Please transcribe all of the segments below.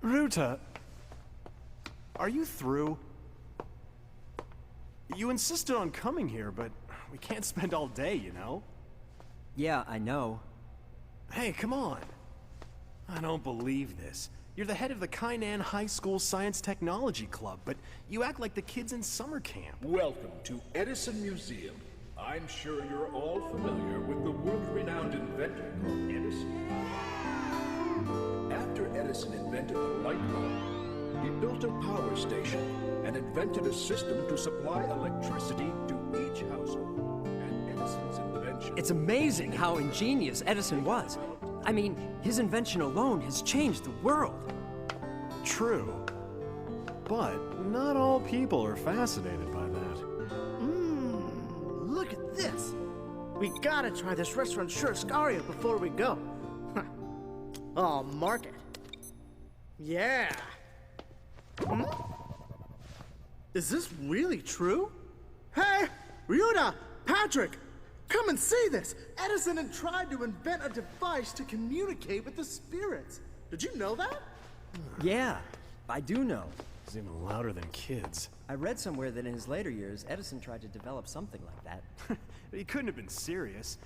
Ruta, are you through? You insisted on coming here, but we can't spend all day, you know? Yeah, I know. Hey, come on. I don't believe this. You're the head of the Kainan High School Science Technology Club, but you act like the kids in summer camp. Welcome to Edison Museum. I'm sure you're all familiar with the world-renowned inventor called Edison. After Edison invented the light bulb, he built a power station and invented a system to supply electricity to each household. And Edison's invention... It's amazing how ingenious Edison was. I mean, his invention alone has changed the world. True. But not all people are fascinated by that. Look at this. We gotta try this restaurant Churrascaria before we go. I'll mark it. Yeah. Is this really true? Hey, Ryuta, Patrick, come and see this. Edison had tried to invent a device to communicate with the spirits. Did you know that? Yeah, I do know. He's even louder than kids. I read somewhere that in his later years, Edison tried to develop something like that. He couldn't have been serious.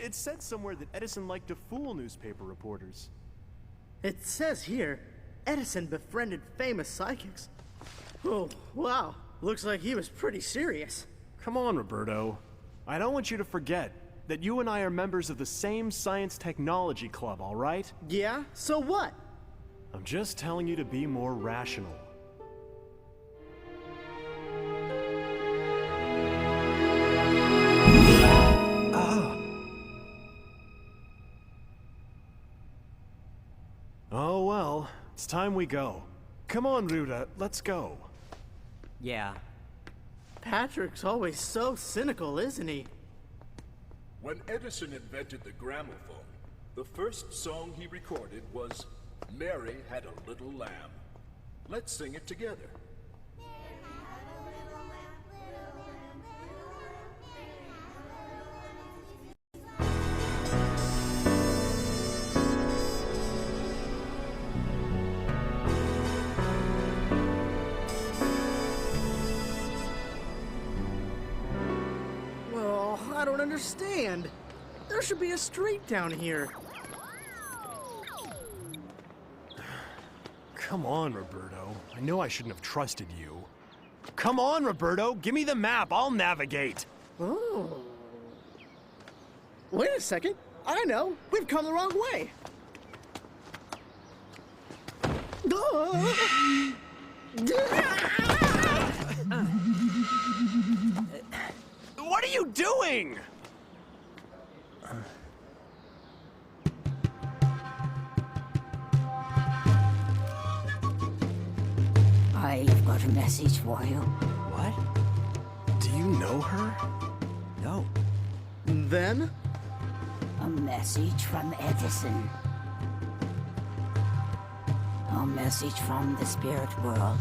It said somewhere that Edison liked to fool newspaper reporters. It says here, Edison befriended famous psychics. Oh, wow. Looks like he was pretty serious. Come on, Roberto. I don't want you to forget that you and I are members of the same science technology club, all right? Yeah? So what? I'm just telling you to be more rational. Oh well, it's time we go. Come on, Ruta, let's go. Yeah. Patrick's always so cynical, isn't he? When Edison invented the gramophone, the first song he recorded was Mary Had a Little Lamb. Let's sing it together. Well, I don't understand. There should be a street down here. Come on, Roberto. I know I shouldn't have trusted you. Come on, Roberto, give me the map, I'll navigate. Oh. Wait a second. I know. We've come the wrong way. What are you doing? I've got a message for you. What? Do you know her? No. Then? A message from Edison. A message from the spirit world.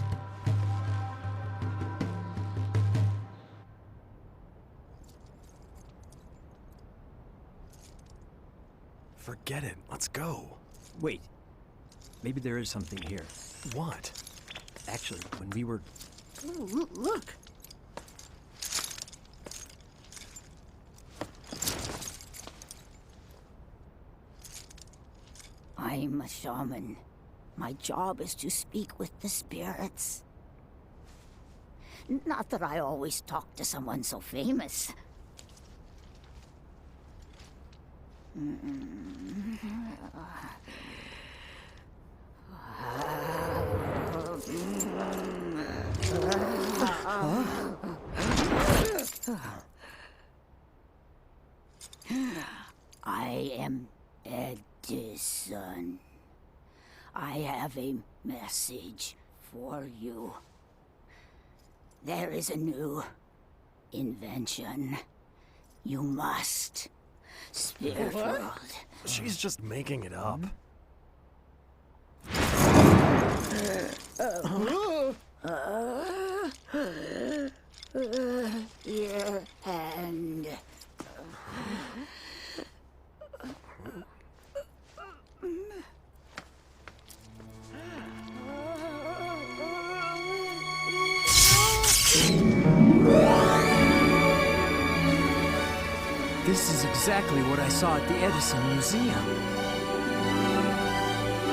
Forget it, let's go. Wait. Maybe there is something here. What? Actually, when we were... Oh, look. I'm a shaman. My job is to speak with the spirits. Not that I always talk to someone so famous. I am Edison. I have a message for you. There is a new invention. You must. Spirit world. She's just making it up. Your hand. This is exactly what I saw at the Edison Museum.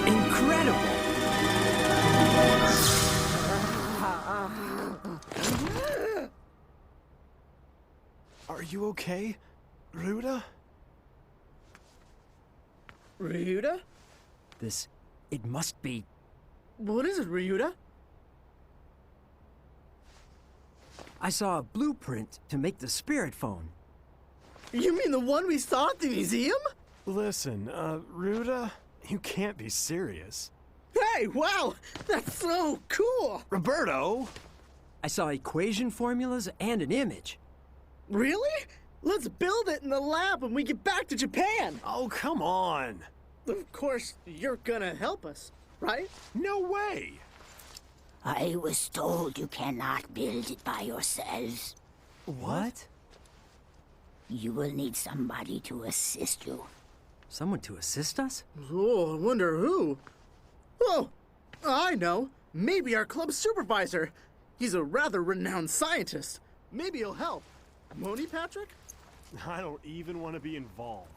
Incredible! Are you okay, Ruda? Ryuta? It must be... What is it, Ryuta? I saw a blueprint to make the spirit phone. You mean the one we saw at the museum? Listen, Ruda, you can't be serious. Hey, wow! That's so cool! Roberto! I saw equation formulas and an image. Really? Let's build it in the lab when we get back to Japan! Oh, come on! Of course, you're gonna help us, right? No way! I was told you cannot build it by yourselves. What? You will need somebody to assist you. Someone to assist us? Oh, I wonder who. Oh, I know. Maybe our club supervisor. He's a rather renowned scientist. Maybe he'll help. Won't he, Patrick? I don't even want to be involved.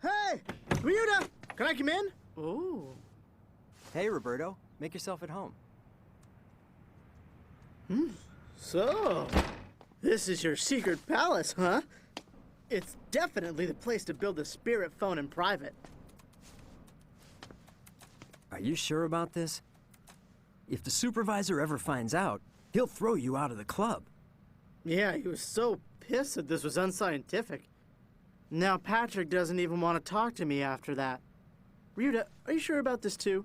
Hey, Ryuta, can I come in? Oh. Hey, Roberto. Make yourself at home. So, this is your secret palace, huh? It's definitely the place to build a spirit phone in private. Are you sure about this? If the supervisor ever finds out, he'll throw you out of the club. Yeah, he was so pissed that this was unscientific. Now Patrick doesn't even want to talk to me after that. Ryuta, are you sure about this too?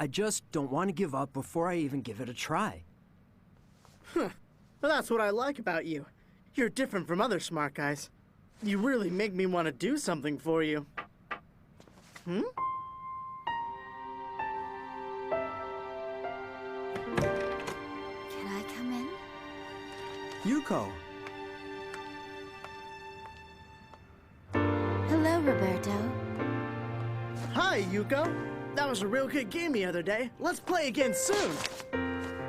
I just don't want to give up before I even give it a try. Well, that's what I like about you. You're different from other smart guys. You really make me want to do something for you. Can I come in? Yuko! Hello, Roberto. Hi, Yuko. That was a real good game the other day. Let's play again soon.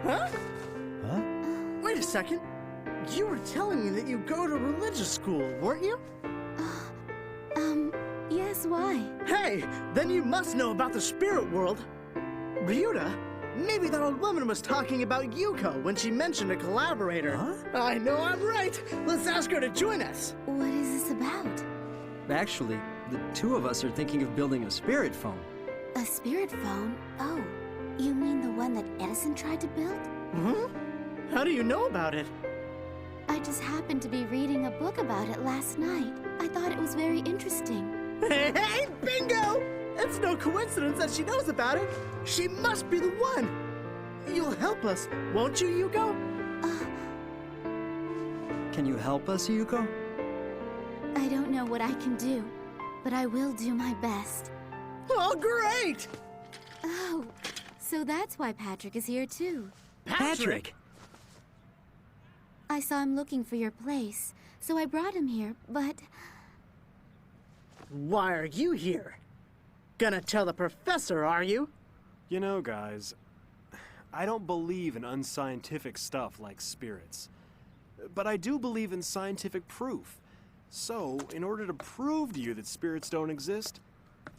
Huh? Huh? Wait a second. You were telling me that you go to religious school, weren't you? Yes, why? Hey, then you must know about the spirit world. Ryuta, maybe that old woman was talking about Yuko when she mentioned a collaborator. Huh? I know I'm right. Let's ask her to join us. What is this about? Actually, the two of us are thinking of building a spirit phone. A spirit phone? Oh, you mean the one that Edison tried to build? How do you know about it? I just happened to be reading a book about it last night. I thought it was very interesting. Hey, bingo! It's no coincidence that she knows about it. She must be the one. You'll help us, won't you, Yuko? Can you help us, Yuko? I don't know what I can do, but I will do my best. Oh, great! Oh, so that's why Patrick is here too. Patrick! I saw him looking for your place, so I brought him here, but... Why are you here? Gonna tell the professor, are you? You know, guys, I don't believe in unscientific stuff like spirits. But I do believe in scientific proof. So, in order to prove to you that spirits don't exist,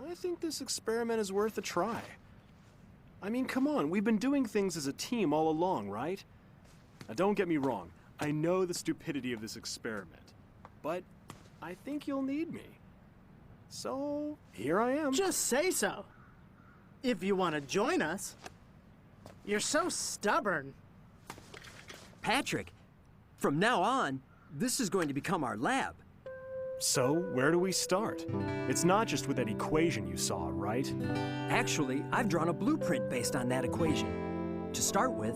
I think this experiment is worth a try. I mean, come on, we've been doing things as a team all along, right? Now, don't get me wrong. I know the stupidity of this experiment. But I think you'll need me. So, here I am. Just say so. If you want to join us. You're so stubborn. Patrick, from now on, this is going to become our lab. So, where do we start? It's not just with that equation you saw, right? Actually, I've drawn a blueprint based on that equation. To start with,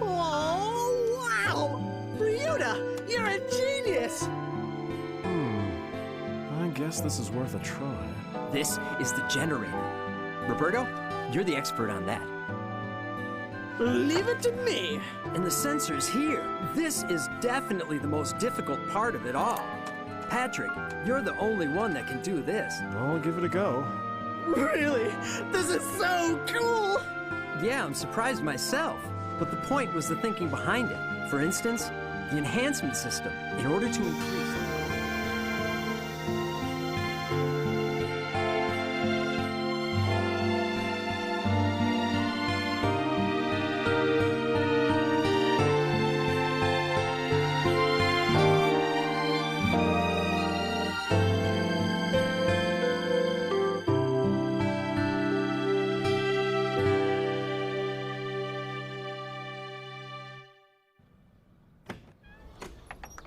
Oh, wow! Ryuta, you're a genius! I guess this is worth a try. this is the generator. Roberto, you're the expert on that. Leave it to me. And the sensors here. This is definitely the most difficult part of it all. Patrick, you're the only one that can do this. I'll give it a go. Really? This is so cool! Yeah, I'm surprised myself. But the point was the thinking behind it. For instance, the enhancement system, in order to increase...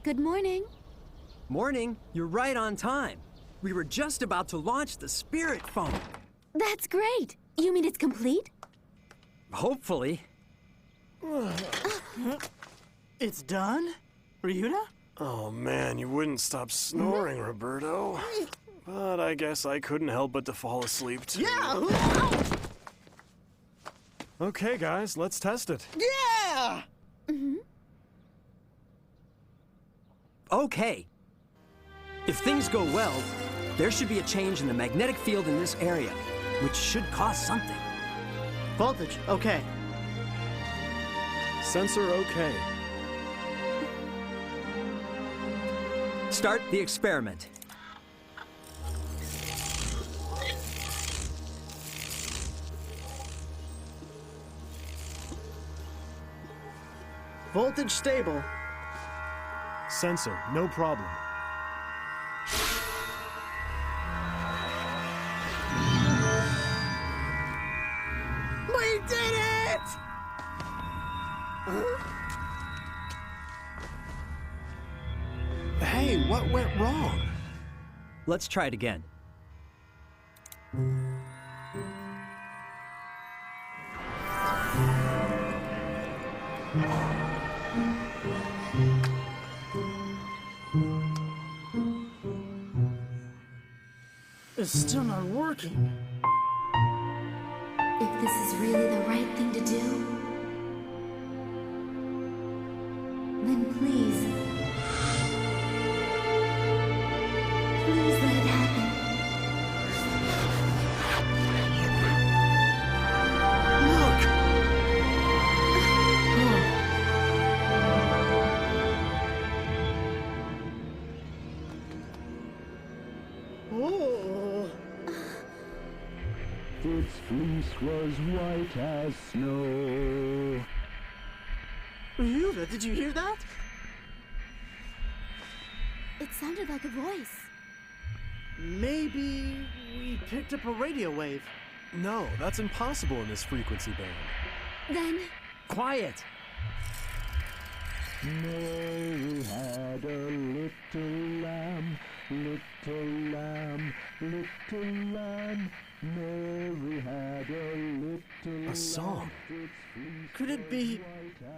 Good morning. Morning, you're right on time. We were just about to launch the Spirit Phone. That's great. You mean it's complete? Hopefully. It's done? Ryuta? Oh man, you wouldn't stop snoring, Roberto. But I guess I couldn't help but to fall asleep too. Yeah! Okay, guys, let's test it. Yeah! Okay. If things go well, there should be a change in the magnetic field in this area, which should cause something. Voltage, okay. Sensor okay. Start the experiment. Voltage stable. Sensor, no problem. We did it! Hey, what went wrong? Let's try it again. It's still not working. If this is really the right thing to do, then please let it happen. Oh. Its fleece was white as snow. Ryuta, did you hear that? It sounded like a voice. Maybe we picked up a radio wave. No, that's impossible in this frequency band. Then, Quiet! Mary had a little lamb, little lamb, little lamb. Mary had a little A song. Could it be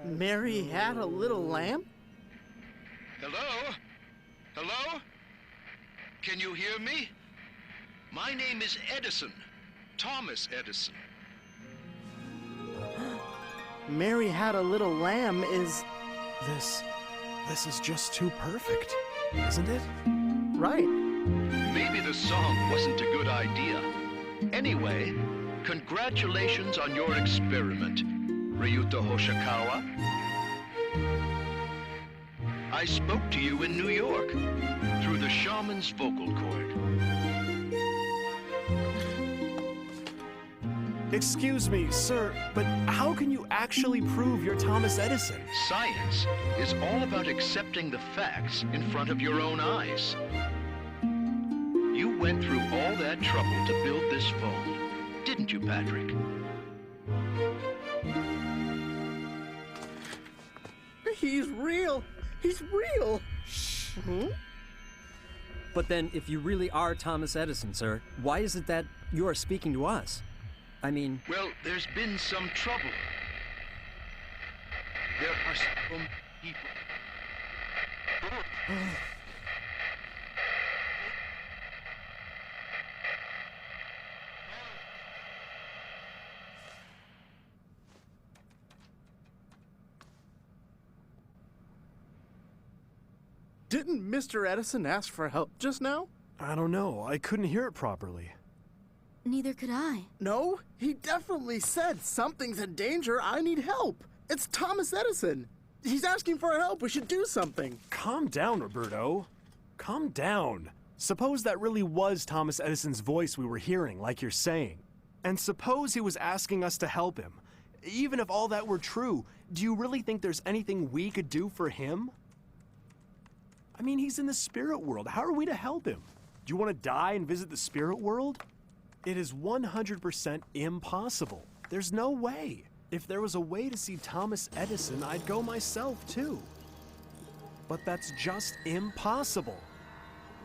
Mary had a little lamb? Hello? Hello? Can you hear me? My name is Edison. Thomas Edison. Mary had a little lamb is This is just too perfect, isn't it? right. Maybe the song wasn't a good idea. Anyway, congratulations on your experiment, Ryuta Hoshikawa. I spoke to you in New York through the shaman's vocal cord. Excuse me, sir, but how can you actually prove you're Thomas Edison? Science is all about accepting the facts in front of your own eyes. You went through all that trouble to build this phone, didn't you, Patrick? He's real. He's real. But then, if you really are Thomas Edison, sir, why is it that you are speaking to us? I mean... Well, there's been some trouble. There are some people. Didn't Mr. Edison ask for help just now? I don't know. I couldn't hear it properly. Neither could I. No, he definitely said something's in danger. I need help. It's Thomas Edison. He's asking for help. We should do something. Calm down, Roberto. Calm down. Suppose that really was Thomas Edison's voice we were hearing, like you're saying. And suppose he was asking us to help him. Even if all that were true, do you really think there's anything we could do for him? I mean, he's in the spirit world. How are we to help him? Do you want to die and visit the spirit world? It is 100% impossible. There's no way. If there was a way to see Thomas Edison, I'd go myself too. But that's just impossible.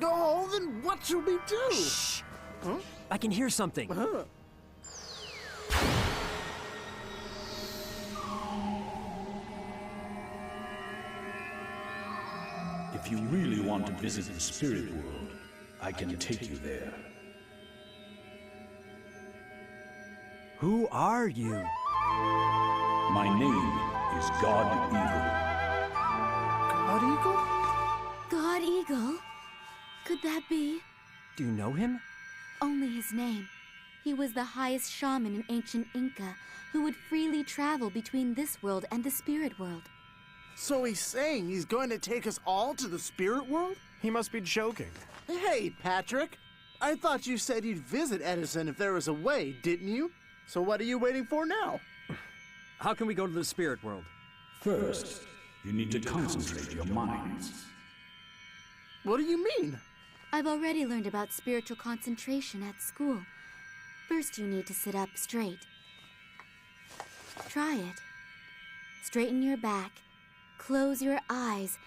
Oh, then what should we do? Shh! Huh? I can hear something. If you really want to visit the spirit world, I can take you there. Who are you? My name is God Eagle. God Eagle? God Eagle? Could that be? Do you know him? Only his name. He was the highest shaman in ancient Inca who would freely travel between this world and the spirit world. So he's saying he's going to take us all to the spirit world? He must be joking. Hey, Patrick. I thought you said you'd visit Edison if there was a way, didn't you? So what are you waiting for now? How can we go to the spirit world? First, you need to concentrate your minds. What do you mean? I've already learned about spiritual concentration at school. First, you need to sit up straight. Try it. Straighten your back, close your eyes,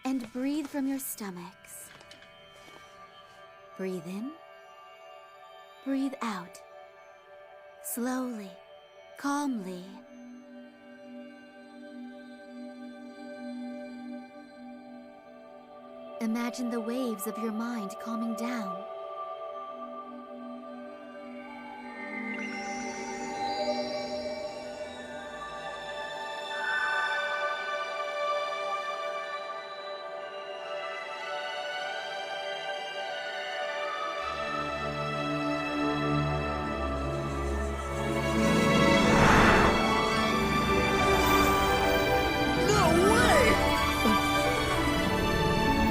and breathe from your stomachs. Breathe in. Breathe out. Slowly, calmly. Imagine the waves of your mind calming down.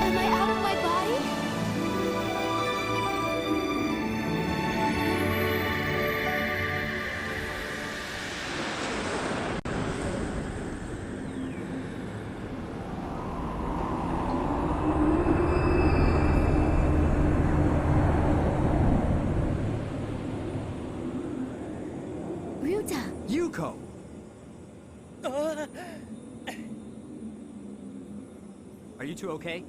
Am I out of my body? Ryuta! Yuko! Are you two okay?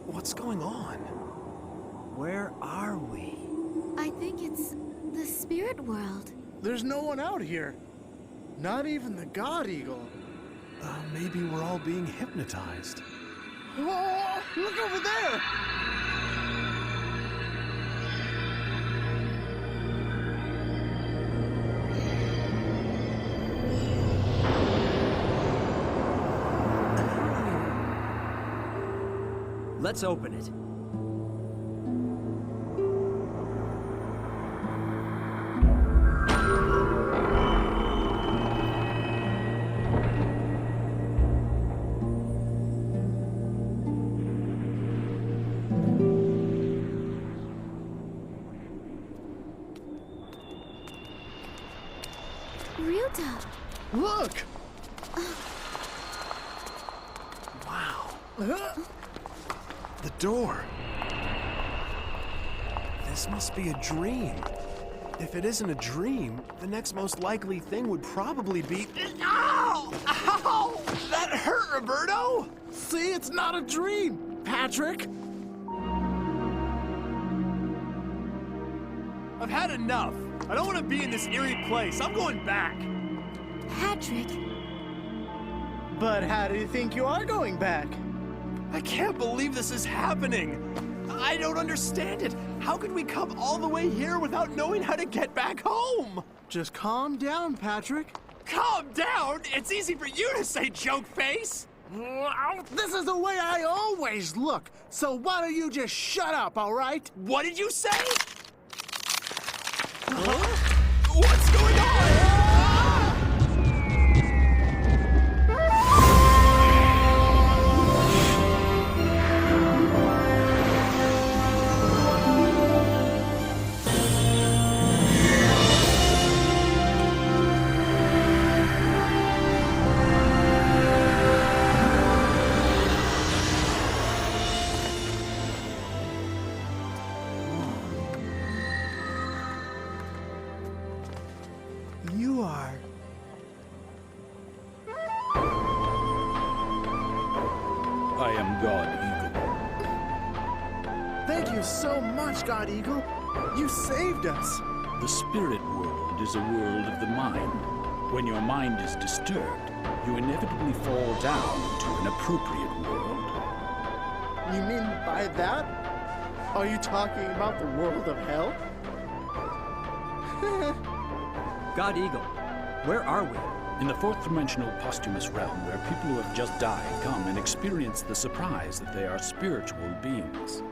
What's going on? Where are we? I think it's the spirit world. There's no one out here. Not even the God Eagle. Maybe we're all being hypnotized. Oh, look over there! Let's open it. Ryuta! Look! Wow. The door. This must be a dream. If it isn't a dream, the next most likely thing would probably be... Ow! Ow! That hurt, Roberto! See, it's not a dream, Patrick. I've had enough. I don't want to be in this eerie place. I'm going back. Patrick, But how do you think you are going back? I can't believe this is happening. I don't understand it. How could we come all the way here without knowing how to get back home? Just calm down, Patrick. Calm down. It's easy for you to say, joke face. This is the way I always look. So why don't you just shut up, all right? What did you say? What's going on? You are. I am God Eagle. Thank you so much, God Eagle. You saved us. The spirit world is a world of the mind. When your mind is disturbed, you inevitably fall down to an appropriate world. You mean by that? Are you talking about the world of hell? God Eagle, where are we? In the fourth dimensional posthumous realm, where people who have just died come and experience the surprise that they are spiritual beings.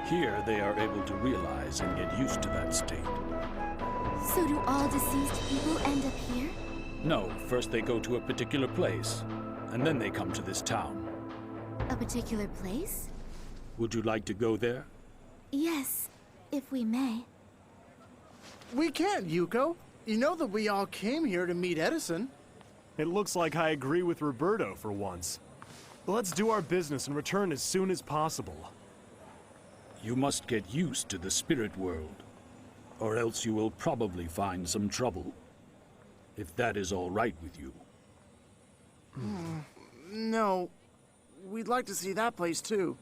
Here, they are able to realize and get used to that state. so do all deceased people end up here? No, first they go to a particular place, and then they come to this town. A particular place? Would you like to go there? Yes, if we may. We can't, Yuko. You know that we all came here to meet Edison. It looks like I agree with Roberto for once. Let's do our business and return as soon as possible. You must get used to the spirit world, or else you will probably find some trouble. If that is all right with you. No, we'd like to see that place too.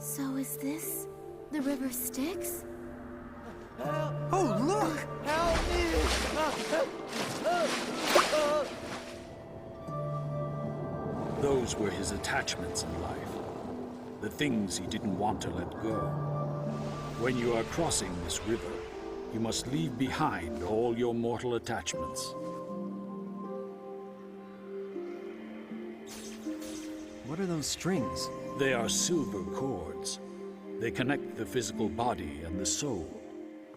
So is this the river Styx? Oh, look! Those were his attachments in life. The things he didn't want to let go. When you are crossing this river, you must leave behind all your mortal attachments. What are those strings? They are silver cords. They connect the physical body and the soul.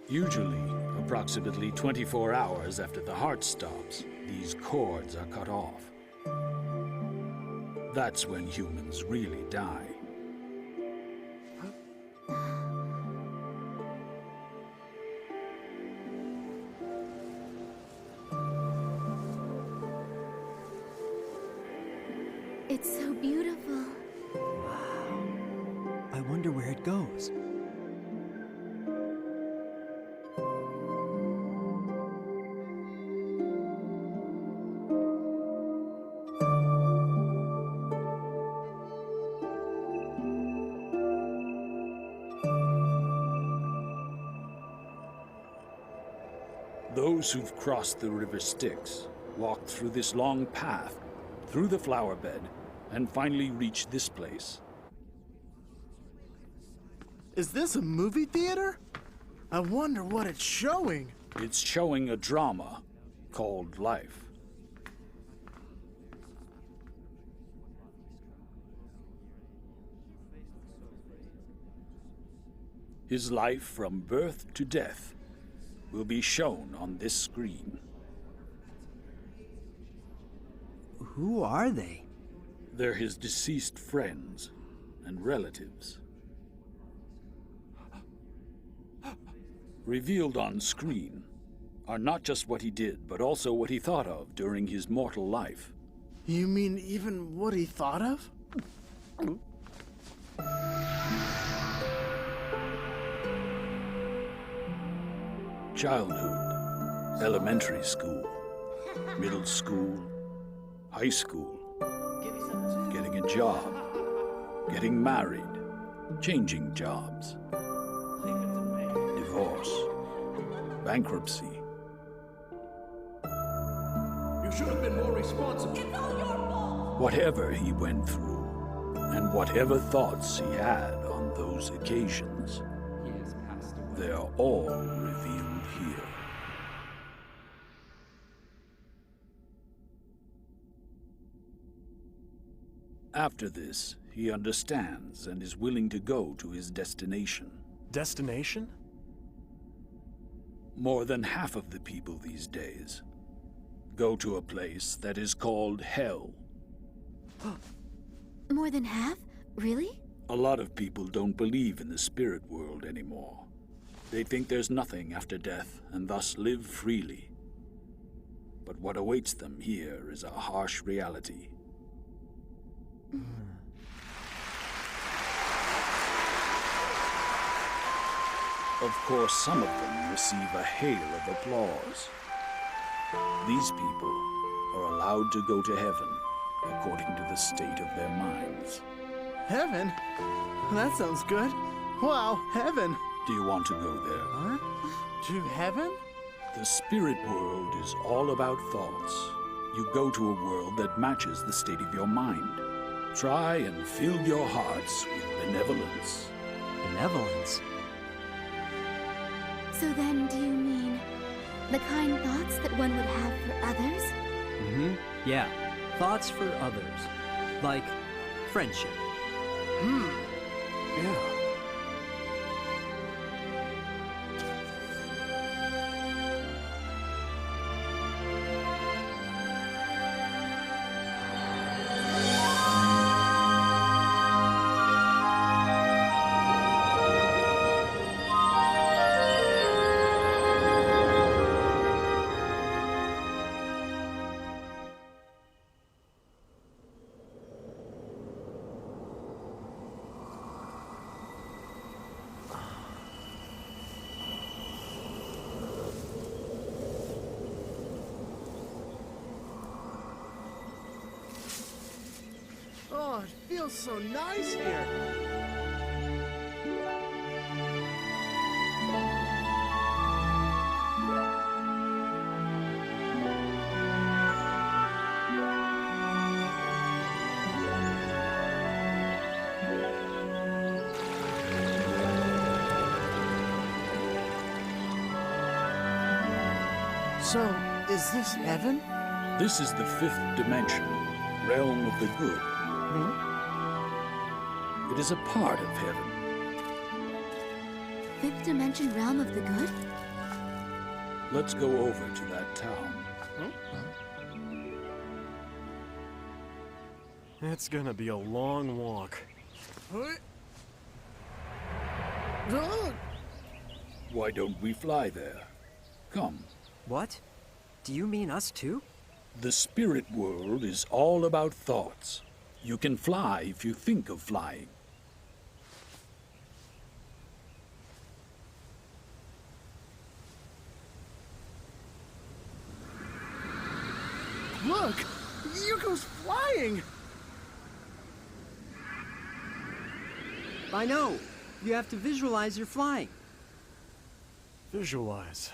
Usually, approximately 24 hours after the heart stops, these cords are cut off. That's when humans really die. It's so beautiful. I wonder where it goes. Those who've crossed the river Styx walk through this long path, through the flower bed, and finally reach this place. Is this a movie theater? I wonder what it's showing. It's showing a drama called life. His life from birth to death will be shown on this screen. Who are they? They're his deceased friends and relatives. Revealed on screen are not just what he did, but also what he thought of during his mortal life. You mean even what he thought of? Childhood, elementary school, middle school, high school, getting a job, getting married, changing jobs, divorce, bankruptcy. You should have been more responsible. Whatever he went through, and whatever thoughts he had on those occasions, they're all revealed here. After this, he understands and is willing to go to his destination. Destination? More than half of the people these days go to a place that is called hell. More than half? Really? A lot of people don't believe in the spirit world anymore. They think there's nothing after death and thus live freely. But what awaits them here is a harsh reality. Of course, some of them receive a hail of applause. These people are allowed to go to heaven according to the state of their minds. Heaven? That sounds good. Wow, heaven. Do you want to go there? Huh? To heaven? The spirit world is all about thoughts. You go to a world that matches the state of your mind. Try and fill your hearts with benevolence. Benevolence? So then, do you mean the kind thoughts that one would have for others? Mm-hmm. Yeah. Thoughts for others. Like friendship. Yeah. Oh, it feels so nice here. So, is this heaven? This is the fifth dimension, realm of the good. It is a part of heaven. Fifth dimension realm of the good? Let's go over to that town. It's gonna be a long walk. Why don't we fly there? Come. What? Do you mean us too? The spirit world is all about thoughts. You can fly if you think of flying. Look! Yuko's flying! I know. You have to visualize you're flying. Visualize.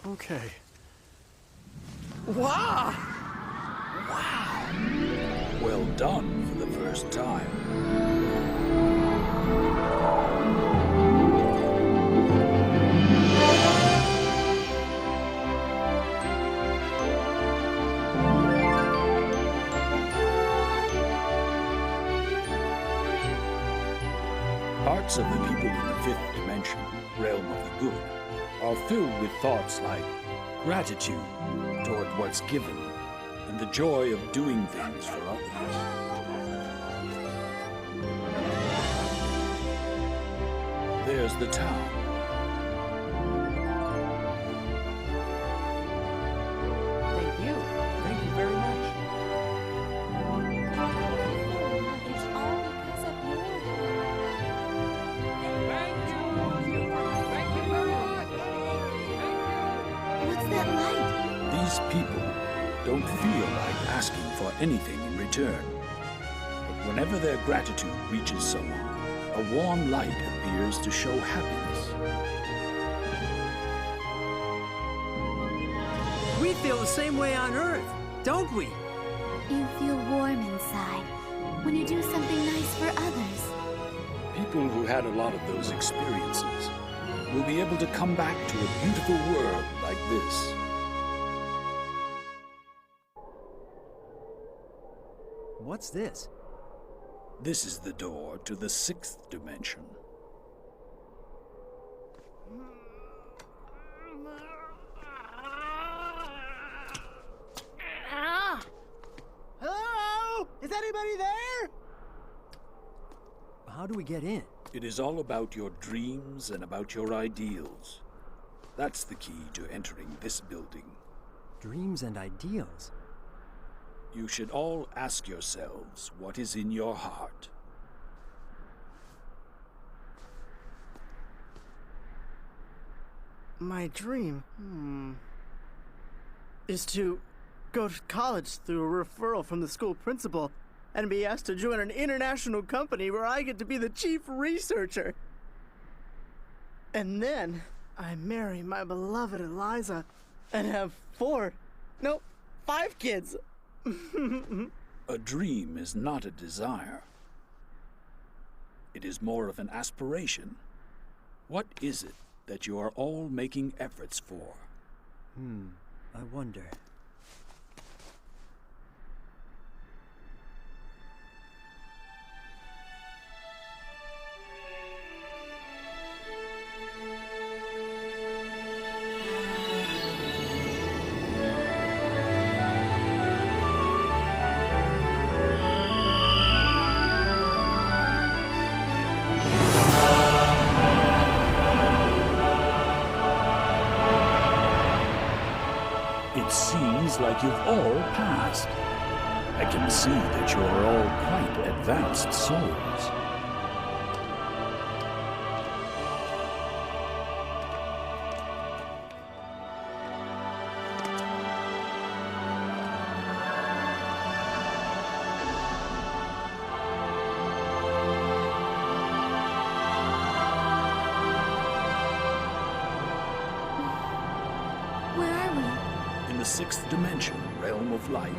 Okay. Wow! Well done for the first time. Hearts of the people in the fifth dimension, realm of the good, are filled with thoughts like gratitude toward what's given and the joy of doing things for others. There's the town. Thank you. Thank you very much. It's all because of your What's that light? These people don't feel like asking for anything in return. But whenever their gratitude reaches someone, a warm light appears to show happiness. We feel the same way on Earth, don't we? You feel warm inside when you do something nice for others. People who had a lot of those experiences will be able to come back to a beautiful world like this. What's this? This is the door to the sixth dimension. Hello? Is anybody there? How do we get in? It is all about your dreams and about your ideals. That's the key to entering this building. Dreams and ideals. You should all ask yourselves what is in your heart. My dream, is to go to college through a referral from the school principal and be asked to join an international company where I get to be the chief researcher. And then I marry my beloved Eliza and have 5 kids. A dream is not a desire. It is more of an aspiration. What is it that you are all making efforts for? I wonder. It seems like you've all passed. I can see that you are all quite advanced souls. Where are we? In the sixth dimension, realm of light.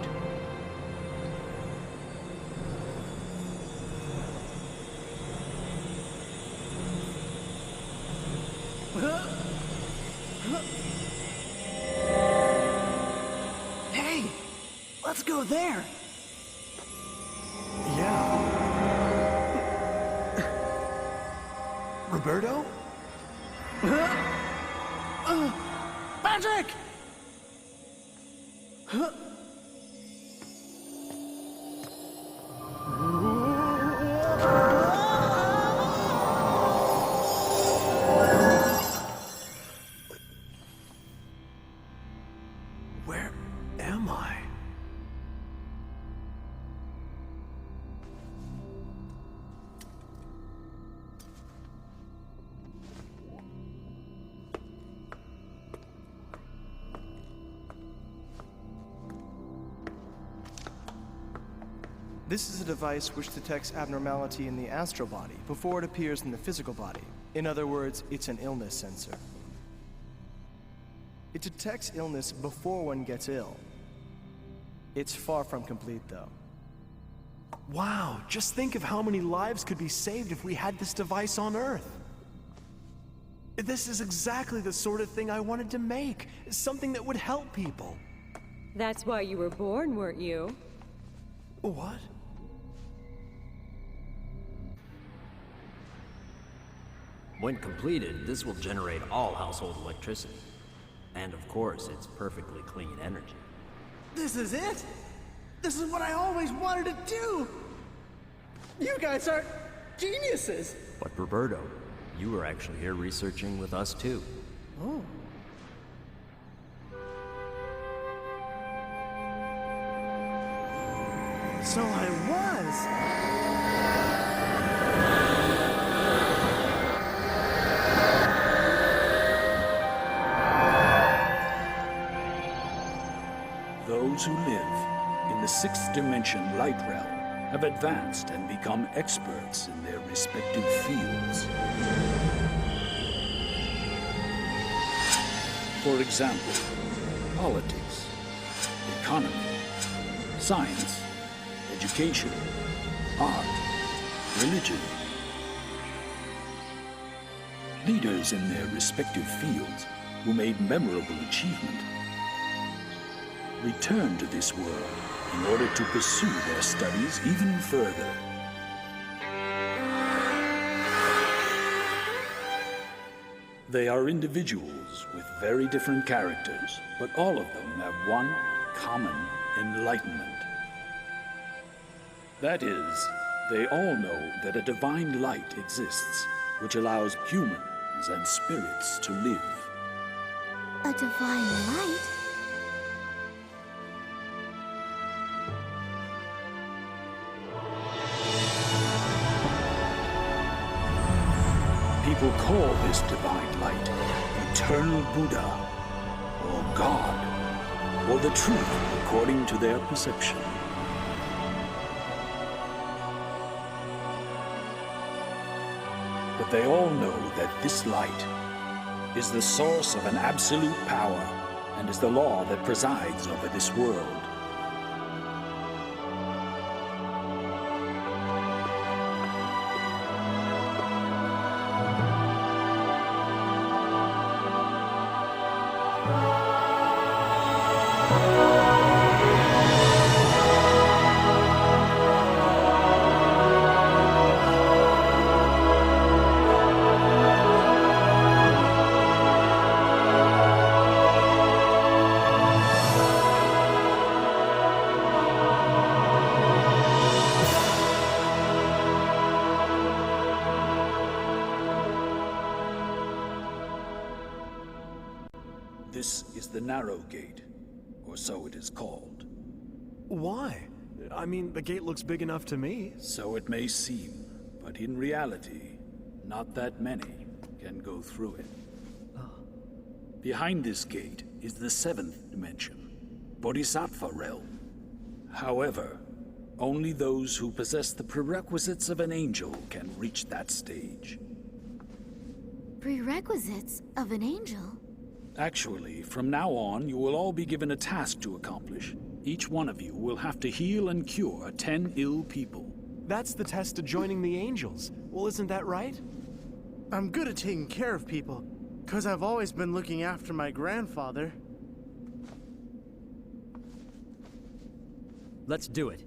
Hey, let's go there. Yeah. Roberto? Patrick! Where am I? This is a device which detects abnormality in the astral body before it appears in the physical body. In other words, it's an illness sensor. It detects illness before one gets ill. It's far from complete, though. Wow, just think of how many lives could be saved if we had this device on Earth. This is exactly the sort of thing I wanted to make. Something that would help people. That's why you were born, weren't you? What? When completed, this will generate all household electricity. And of course, it's perfectly clean energy. This is it? This is what I always wanted to do! You guys are geniuses! But Roberto, you were actually here researching with us too. Oh. So I was! Those who live in the sixth dimension light realm have advanced and become experts in their respective fields. For example, politics, economy, science, education, art, religion. Leaders in their respective fields who made memorable achievement return to this world in order to pursue their studies even further. They are individuals with very different characters, but all of them have one common enlightenment. That is, they all know that a divine light exists, which allows humans and spirits to live. A divine light? People call this divine light Eternal Buddha, or God, or the truth according to their perception. But they all know that this light is the source of an absolute power and is the law that presides over this world. This is the Narrow Gate, or so it is called. Why? I mean, the gate looks big enough to me. So it may seem, but in reality, not that many can go through it. Behind this gate is the seventh dimension, Bodhisattva realm. However, only those who possess the prerequisites of an angel can reach that stage. Prerequisites of an angel? Actually, from now on, you will all be given a task to accomplish. Each one of you will have to heal and cure 10 ill people. That's the test to joining the angels. Well, isn't that right? I'm good at taking care of people, 'cause I've always been looking after my grandfather. Let's do it.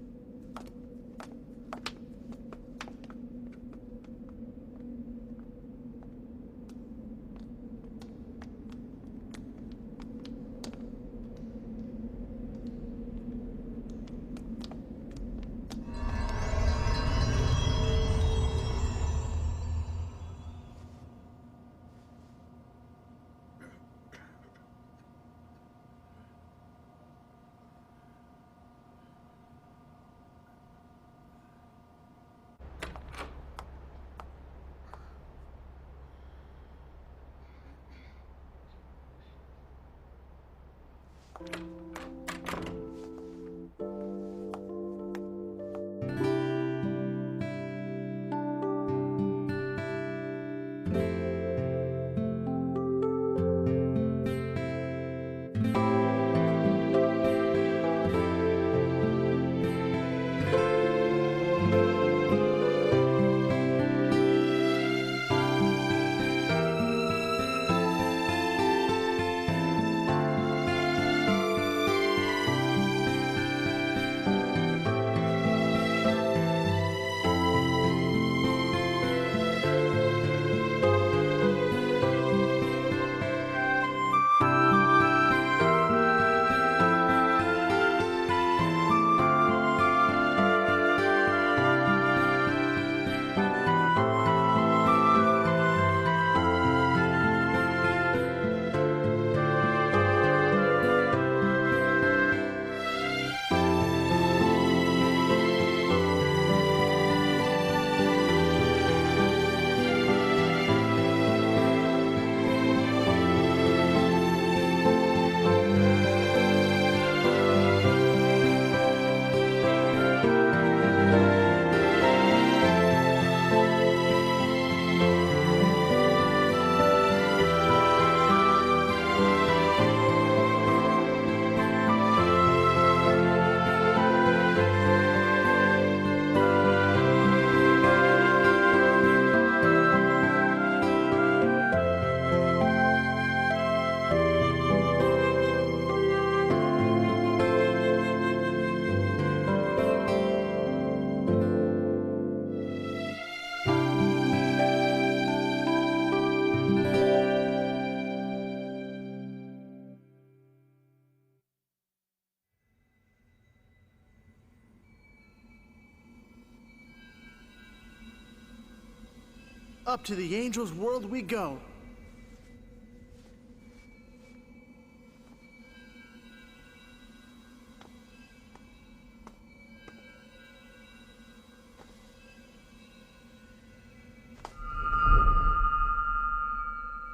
Up to the angels' world we go.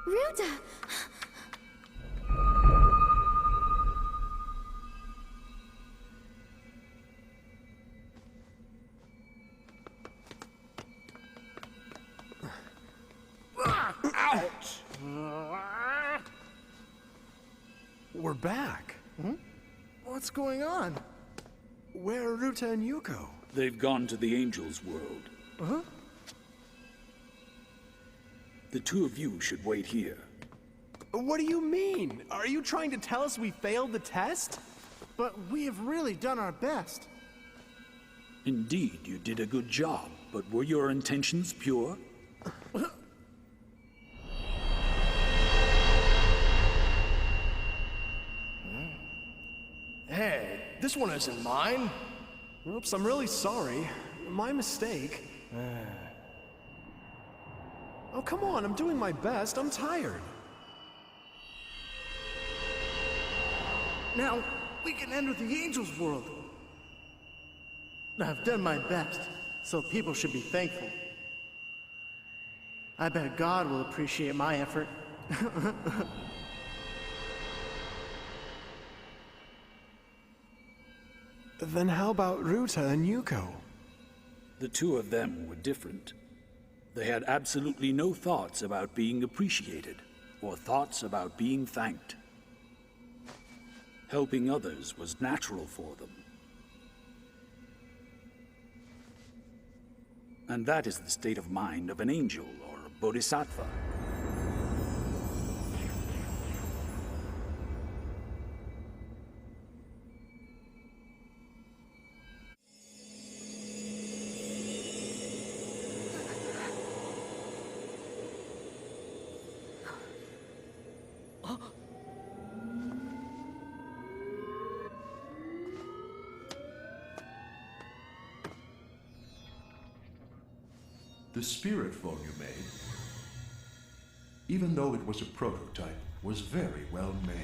Ruta! Ouch! We're back. What's going on? Where are Ruta and Yuko? They've gone to the Angels' world. Huh? The two of you should wait here. What do you mean? Are you trying to tell us we failed the test? But we have really done our best. Indeed, you did a good job, but were your intentions pure? Hey, this one isn't mine. Oops, I'm really sorry. My mistake. Oh, come on, I'm doing my best. I'm tired. Now, we can enter the angels' world. I've done my best, so people should be thankful. I bet God will appreciate my effort. Then how about Ruta and Yuko? The two of them were different. They had absolutely no thoughts about being appreciated, or thoughts about being thanked. Helping others was natural for them. And that is the state of mind of an angel or a bodhisattva. The spirit phone you made, even though it was a prototype, was very well made.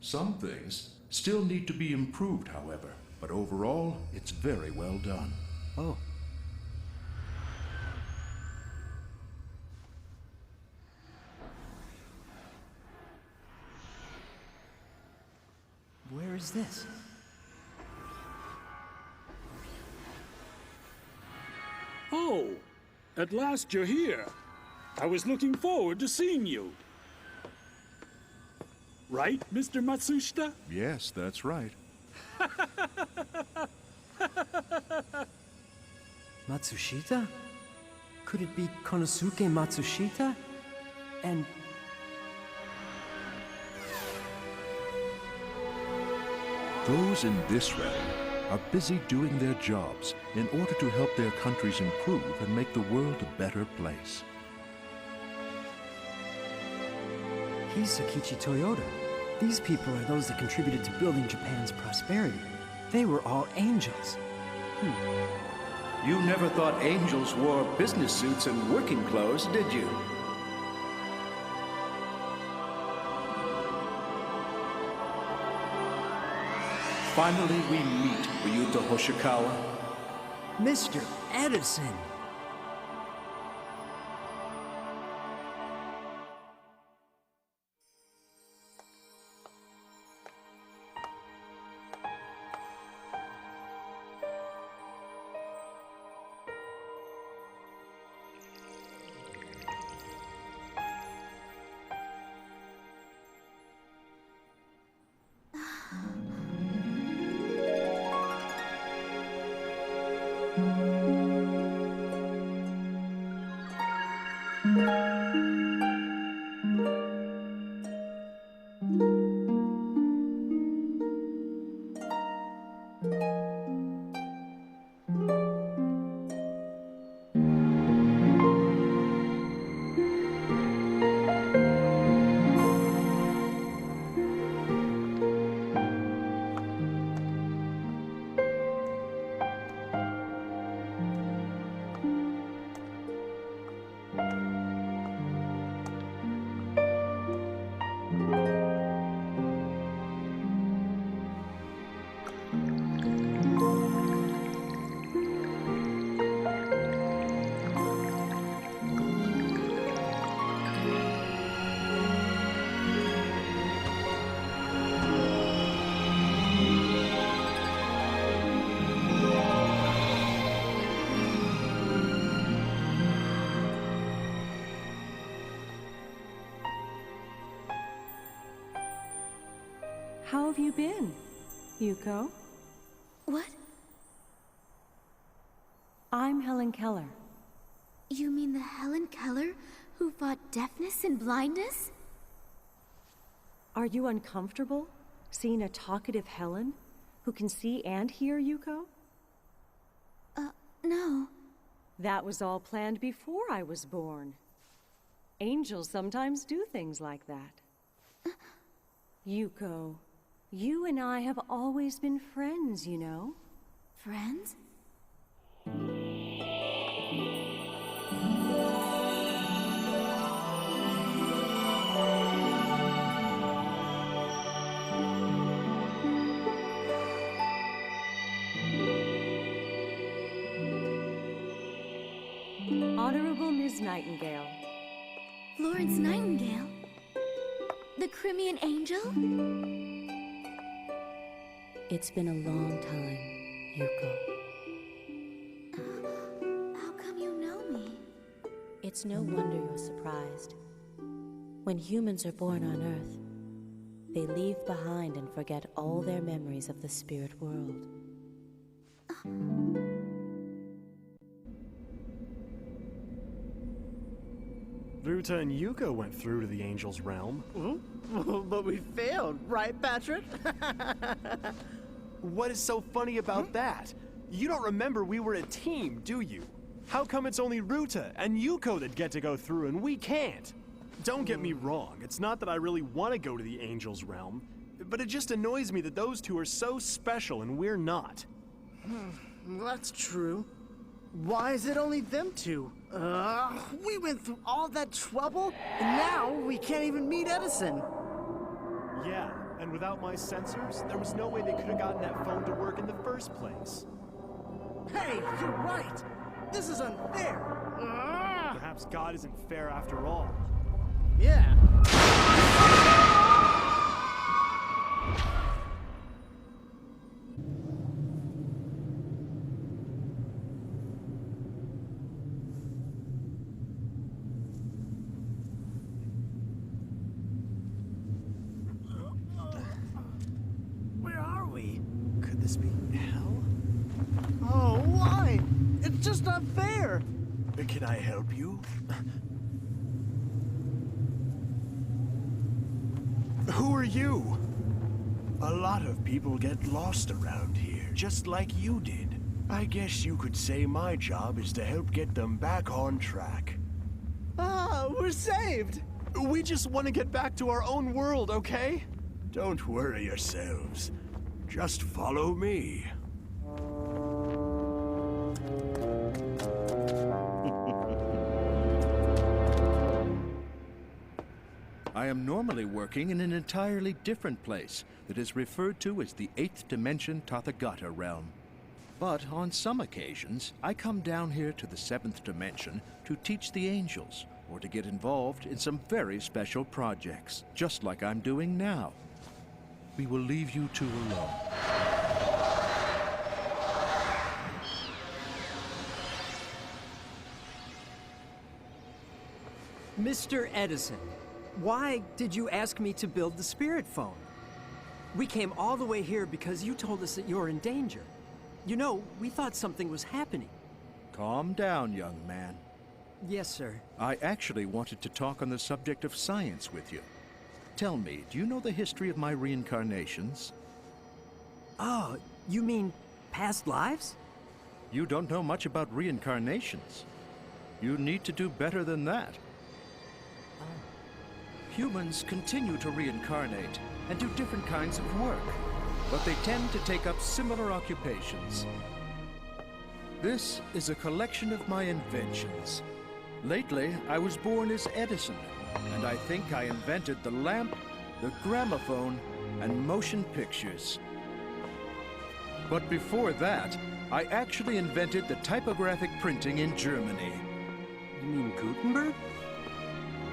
Some things still need to be improved, however, but overall, it's very well done. Oh. Where is this? Oh, at last you're here. I was looking forward to seeing you. Right, Mr. Matsushita? Yes, that's right. Matsushita? Could it be Konosuke Matsushita? And... Those in this realm are busy doing their jobs in order to help their countries improve and make the world a better place. He's Sakichi Toyota. These people are those that contributed to building Japan's prosperity. They were all angels. You never thought angels wore business suits and working clothes, did you? Finally, we meet Ryuta Hoshikawa. Mr. Edison! you been, Yuko? What? I'm Helen Keller. You mean the Helen Keller who fought deafness and blindness? Are you uncomfortable seeing a talkative Helen who can see and hear, Yuko? No. That was all planned before I was born. Angels sometimes do things like that. Yuko, you and I have always been friends, you know. Friends? Honorable Ms. Nightingale. Florence Nightingale? The Crimean Angel? It's been a long time, Yuko. How come you know me? It's no wonder you're surprised. When humans are born on Earth, they leave behind and forget all their memories of the spirit world. Ruta and Yuko went through to the Angel's realm. But we failed, right, Patrick? What is so funny about that? You don't remember we were a team, do you? How come it's only Ruta and Yuko that get to go through and we can't? Don't get me wrong, it's not that I really want to go to the Angel's realm, but it just annoys me that those two are so special and we're not. That's true. Why is it only them two? We went through all that trouble, and now we can't even meet Edison. Yeah, and without my sensors, there was no way they could have gotten that phone to work in the first place. Hey, you're right. This is unfair. Perhaps God isn't fair after all. Yeah. Where are we? Could this be hell? Oh, why? It's just not fair. Can I help you? Who are you? A lot of people get lost around here, just like you did. I guess you could say my job is to help get them back on track. We're saved! We just want to get back to our own world, okay? Don't worry yourselves. Just follow me. I am normally working in an entirely different place that is referred to as the 8th Dimension Tathagata realm. But on some occasions, I come down here to the 7th Dimension to teach the angels, or to get involved in some very special projects, just like I'm doing now. We will leave you two alone. Mr. Edison, why did you ask me to build the spirit phone? We came all the way here because you told us that you're in danger. You know, we thought something was happening. Calm down, young man. Yes, sir. I actually wanted to talk on the subject of science with you. Tell me, do you know the history of my reincarnations? Oh, you mean past lives? You don't know much about reincarnations. You need to do better than that. Humans continue to reincarnate and do different kinds of work, but they tend to take up similar occupations. This is a collection of my inventions. Lately, I was born as Edison, and I think I invented the lamp, the gramophone, and motion pictures. But before that, I actually invented the typographic printing in Germany. You mean Gutenberg?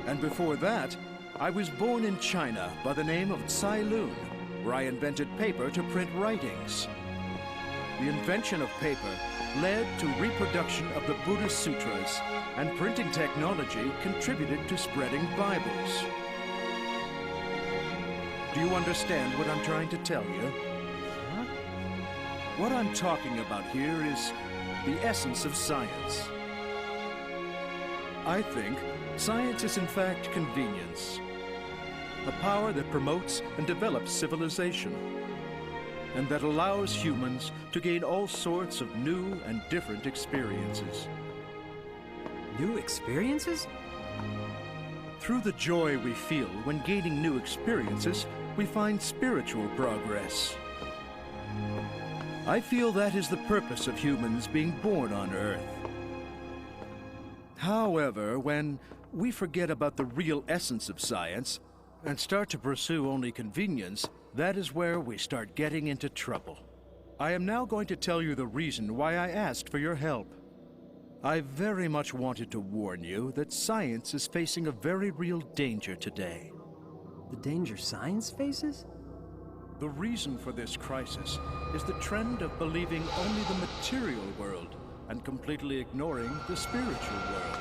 And before that, I was born in China by the name of Tsai Lun, where I invented paper to print writings. The invention of paper led to reproduction of the Buddhist sutras, and printing technology contributed to spreading Bibles. Do you understand what I'm trying to tell you? Huh? What I'm talking about here is the essence of science. I think science is in fact convenience. A power that promotes and develops civilization, and that allows humans to gain all sorts of new and different experiences. New experiences? Through the joy we feel when gaining new experiences, we find spiritual progress. I feel that is the purpose of humans being born on Earth. However, when we forget about the real essence of science and start to pursue only convenience, that is where we start getting into trouble. I am now going to tell you the reason why I asked for your help. I very much wanted to warn you that science is facing a very real danger today. The danger science faces? The reason for this crisis is the trend of believing only the material world and completely ignoring the spiritual world.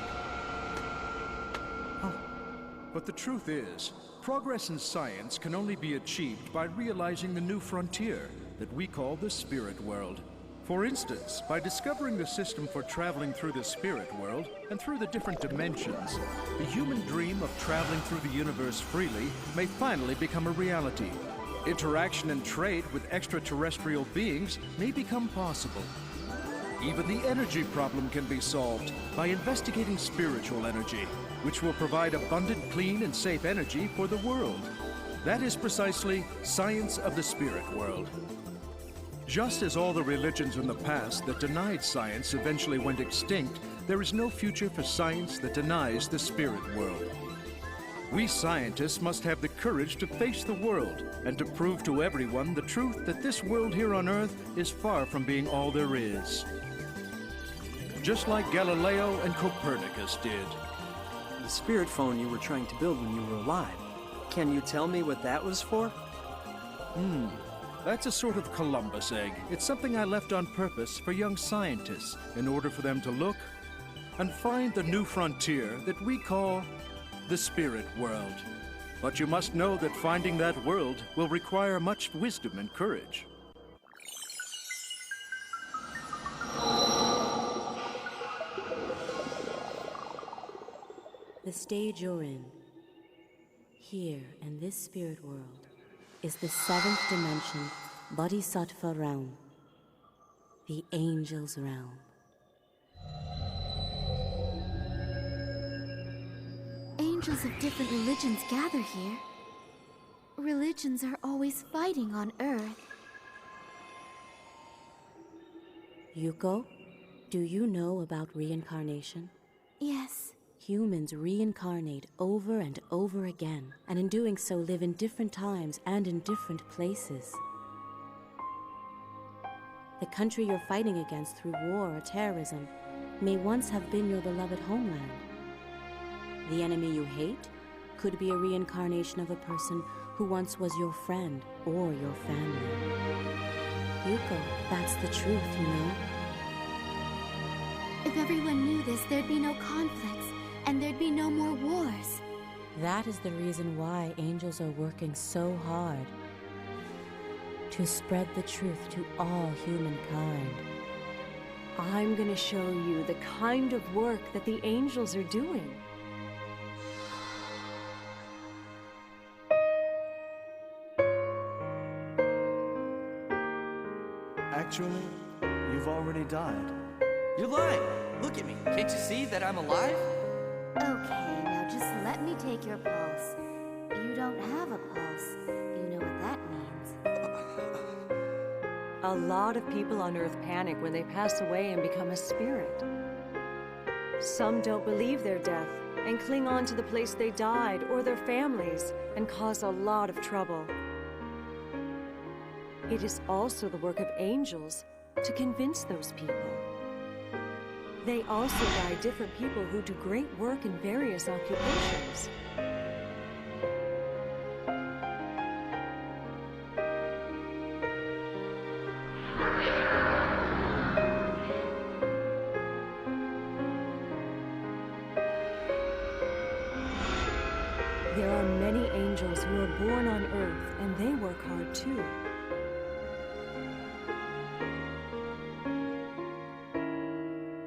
But the truth is, progress in science can only be achieved by realizing the new frontier that we call the spirit world. For instance, by discovering the system for traveling through the spirit world and through the different dimensions, the human dream of traveling through the universe freely may finally become a reality. Interaction and trade with extraterrestrial beings may become possible. Even the energy problem can be solved by investigating spiritual energy, which will provide abundant, clean, and safe energy for the world. That is precisely science of the spirit world. Just as all the religions in the past that denied science eventually went extinct, there is no future for science that denies the spirit world. We scientists must have the courage to face the world and to prove to everyone the truth that this world here on Earth is far from being all there is. Just like Galileo and Copernicus did. The spirit phone you were trying to build when you were alive. Can you tell me what that was for? That's a sort of Columbus egg. It's something I left on purpose for young scientists in order for them to look and find the new frontier that we call the spirit world. But you must know that finding that world will require much wisdom and courage. The stage you're in, here in this spirit world, is the 7th dimension Bodhisattva realm, the angel's realm. Angels of different religions gather here. Religions are always fighting on Earth. Yuko, do you know about reincarnation? Yes. Humans reincarnate over and over again, and in doing so live in different times and in different places. The country you're fighting against through war or terrorism may once have been your beloved homeland. The enemy you hate could be a reincarnation of a person who once was your friend or your family. Yuko, that's the truth, you know? If everyone knew this, there'd be no conflicts, and there'd be no more wars. That is the reason why angels are working so hard. To spread the truth to all humankind. I'm gonna show you the kind of work that the angels are doing. Actually, you've already died. You're lying. Look at me. Can't you see that I'm alive? Okay, now just let me take your pulse. You don't have a pulse. You know what that means. A lot of people on Earth panic when they pass away and become a spirit. Some don't believe their death and cling on to the place they died or their families and cause a lot of trouble. It is also the work of angels to convince those people. They also guide different people who do great work in various occupations. There are many angel angels who are born on Earth, and they work hard too.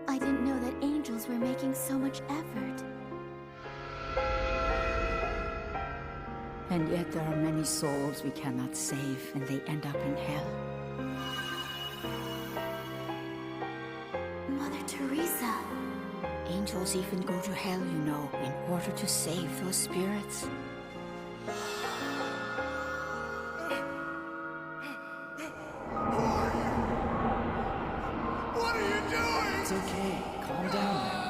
I didn't know that angels were making so much effort. And yet there are many souls we cannot save, and they end up in hell. Mother Teresa. Angels even go to hell, you know, in order to save those spirits. What are you doing? It's okay. Calm down now.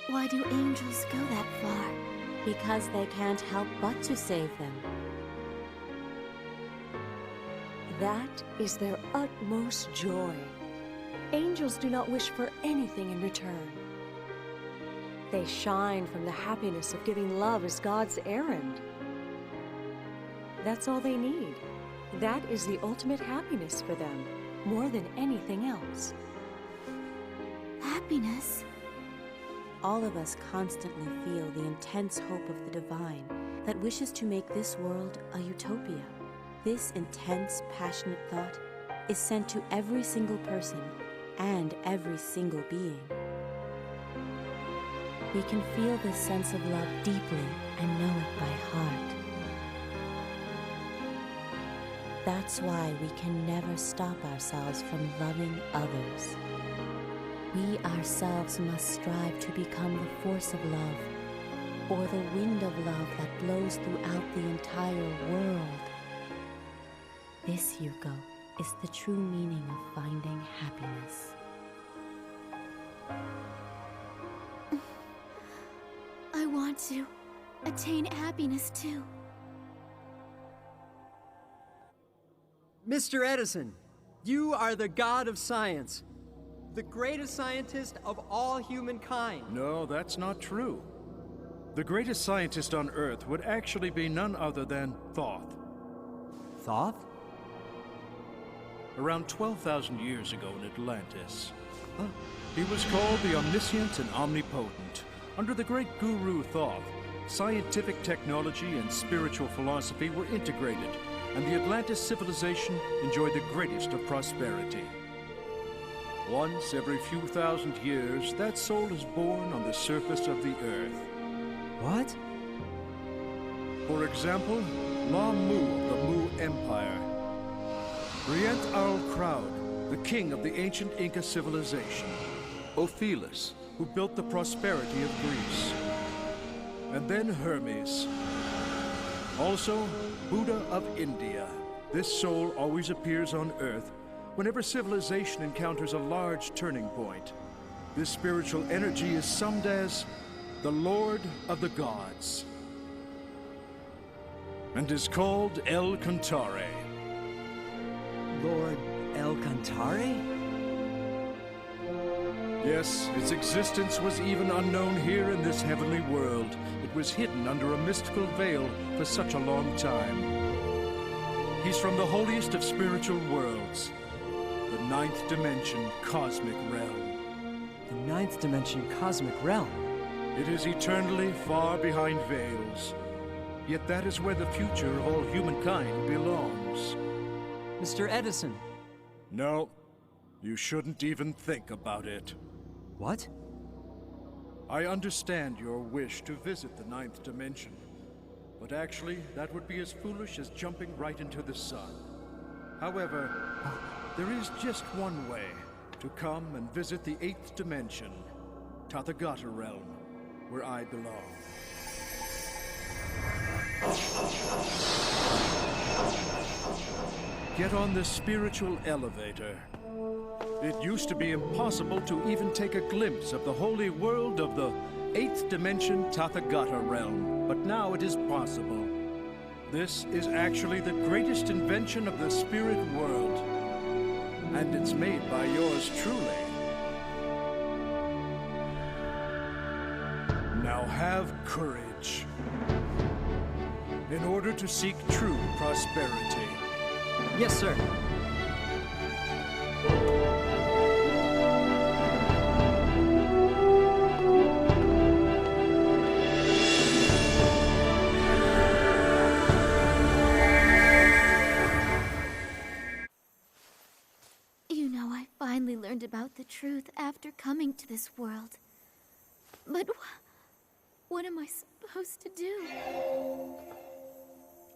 Why do angels go that far? Because they can't help but to save them. That is their utmost joy. Angels do not wish for anything in return. They shine from the happiness of giving love as God's errand. That's all they need. That is the ultimate happiness for them, more than anything else. Happiness? All of us constantly feel the intense hope of the divine that wishes to make this world a utopia. This intense, passionate thought is sent to every single person and every single being. We can feel this sense of love deeply and know it by heart. That's why we can never stop ourselves from loving others. We ourselves must strive to become the force of love, or the wind of love that blows throughout the entire world. This, Yuko, is the true meaning of finding happiness. I want to attain happiness too. Mr. Edison, you are the god of science. The greatest scientist of all humankind. No, that's not true. The greatest scientist on Earth would actually be none other than Thoth. Thoth? Around 12,000 years ago in Atlantis. He was called the Omniscient and Omnipotent. Under the great guru Thoth, scientific technology and spiritual philosophy were integrated, and the Atlantis civilization enjoyed the greatest of prosperity. Once every few thousand years, that soul is born on the surface of the earth. What? For example, La Mu of the Mu Empire. Rient Al Crowd, the king of the ancient Inca civilization. Ophilus, who built the prosperity of Greece. And then Hermes. Also, Buddha of India. This soul always appears on Earth whenever civilization encounters a large turning point. This spiritual energy is summed as the Lord of the Gods, and is called El Cantare. Lord El Cantare? Yes, its existence was even unknown here in this heavenly world. It was hidden under a mystical veil for such a long time. He's from the holiest of spiritual worlds, the ninth dimension cosmic realm. The ninth dimension cosmic realm? It is eternally far behind veils. Yet that is where the future of all humankind belongs. Mr. Edison. No, you shouldn't even think about it. What? I understand your wish to visit the ninth dimension, but actually that would be as foolish as jumping right into the sun. However, there is just one way to come and visit the eighth dimension, Tathagata realm, where I belong. Get on the spiritual elevator. It used to be impossible to even take a glimpse of the holy world of the eighth dimension Tathagata realm, but now it is possible. This is actually the greatest invention of the spirit world, and it's made by yours truly. Now have courage. in order to seek true prosperity. Yes, sir. You know, I finally learned about the truth after coming to this world. But what am I supposed to do?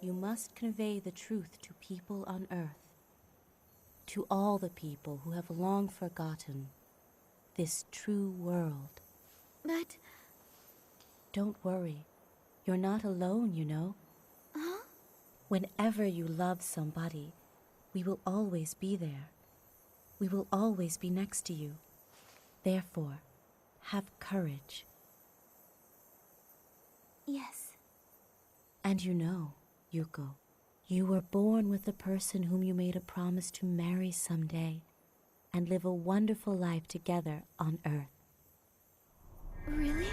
You must convey the truth to people on Earth. To all the people who have long forgotten this true world. But... Don't worry. You're not alone, you know. Huh? Whenever you love somebody, we will always be there. We will always be next to you. Therefore, have courage. Yes. And you know, Yuko, you were born with the person whom you made a promise to marry someday and live a wonderful life together on Earth. Really?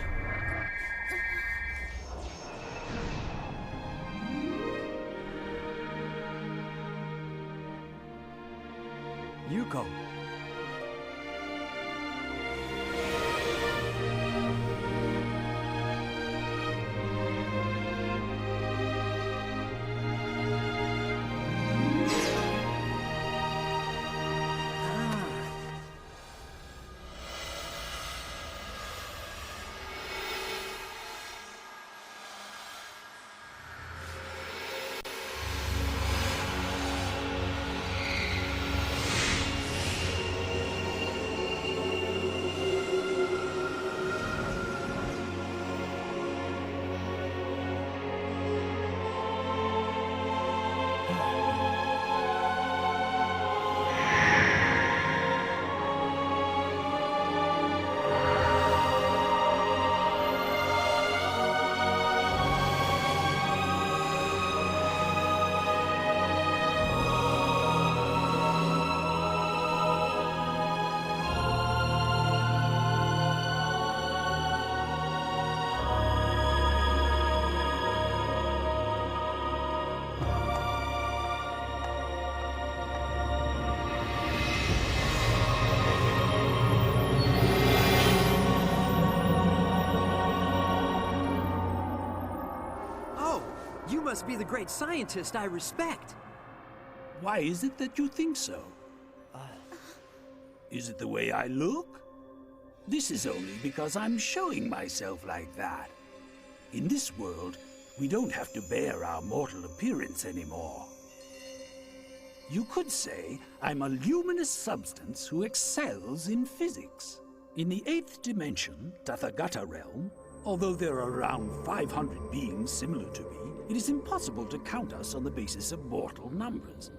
Yuko. You must be the great scientist I respect. Why is it that you think so? Is it the way I look? This is only because I'm showing myself like that. In this world, we don't have to bear our mortal appearance anymore. You could say I'm a luminous substance who excels in physics. In the 8th dimension, Tathagata realm, although there are around 500 beings similar to me, it is impossible to count us on the basis of mortal numbers.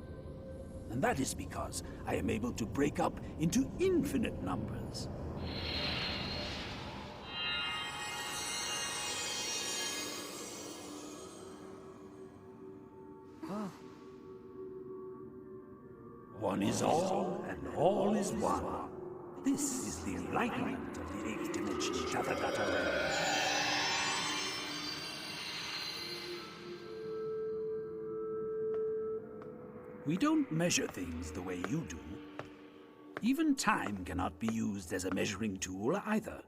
And that is because I am able to break up into infinite numbers. One is all, and all is one. This is the enlightenment of the 8th dimension, Tathagata realm. We don't measure things the way you do. Even time cannot be used as a measuring tool either.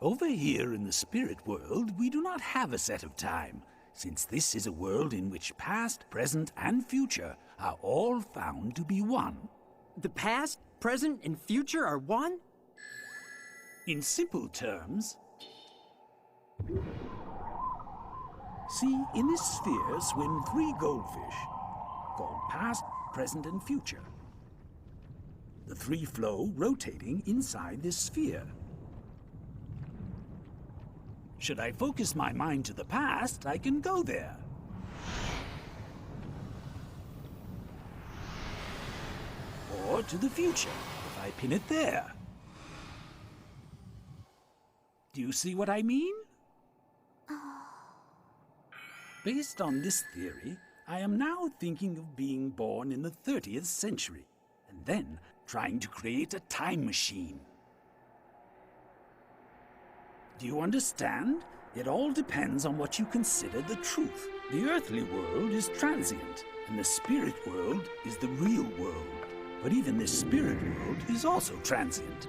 Over here in the spirit world, we do not have a set of time, since this is a world in which past, present, and future are all found to be one. The past, present, and future are one? In simple terms, see, in this sphere swim 3 goldfish, called past, present, and future. The 3 flow rotating inside this sphere. Should I focus my mind to the past, I can go there. Or to the future, if I pin it there. Do you see what I mean? Based on this theory, I am now thinking of being born in the 30th century, and then trying to create a time machine. Do you understand? It all depends on what you consider the truth. The earthly world is transient, and the spirit world is the real world. But even this spirit world is also transient.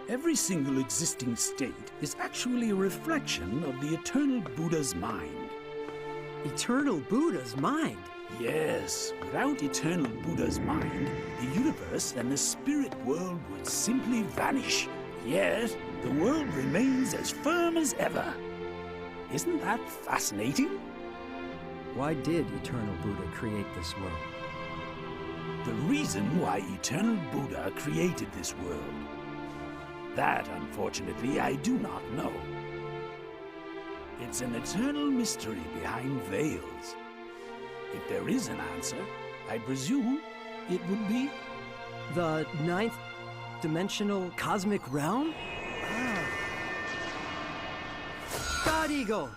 Every single existing state is actually a reflection of the eternal Buddha's mind. Eternal Buddha's mind? Yes, without eternal Buddha's mind, the universe and the spirit world would simply vanish. Yet, the world remains as firm as ever. Isn't that fascinating? Why did Eternal Buddha create this world? The reason why Eternal Buddha created this world. That, unfortunately, I do not know. It's an eternal mystery behind veils. If there is an answer, I presume it would be... The ninth dimensional cosmic realm? God Eagle!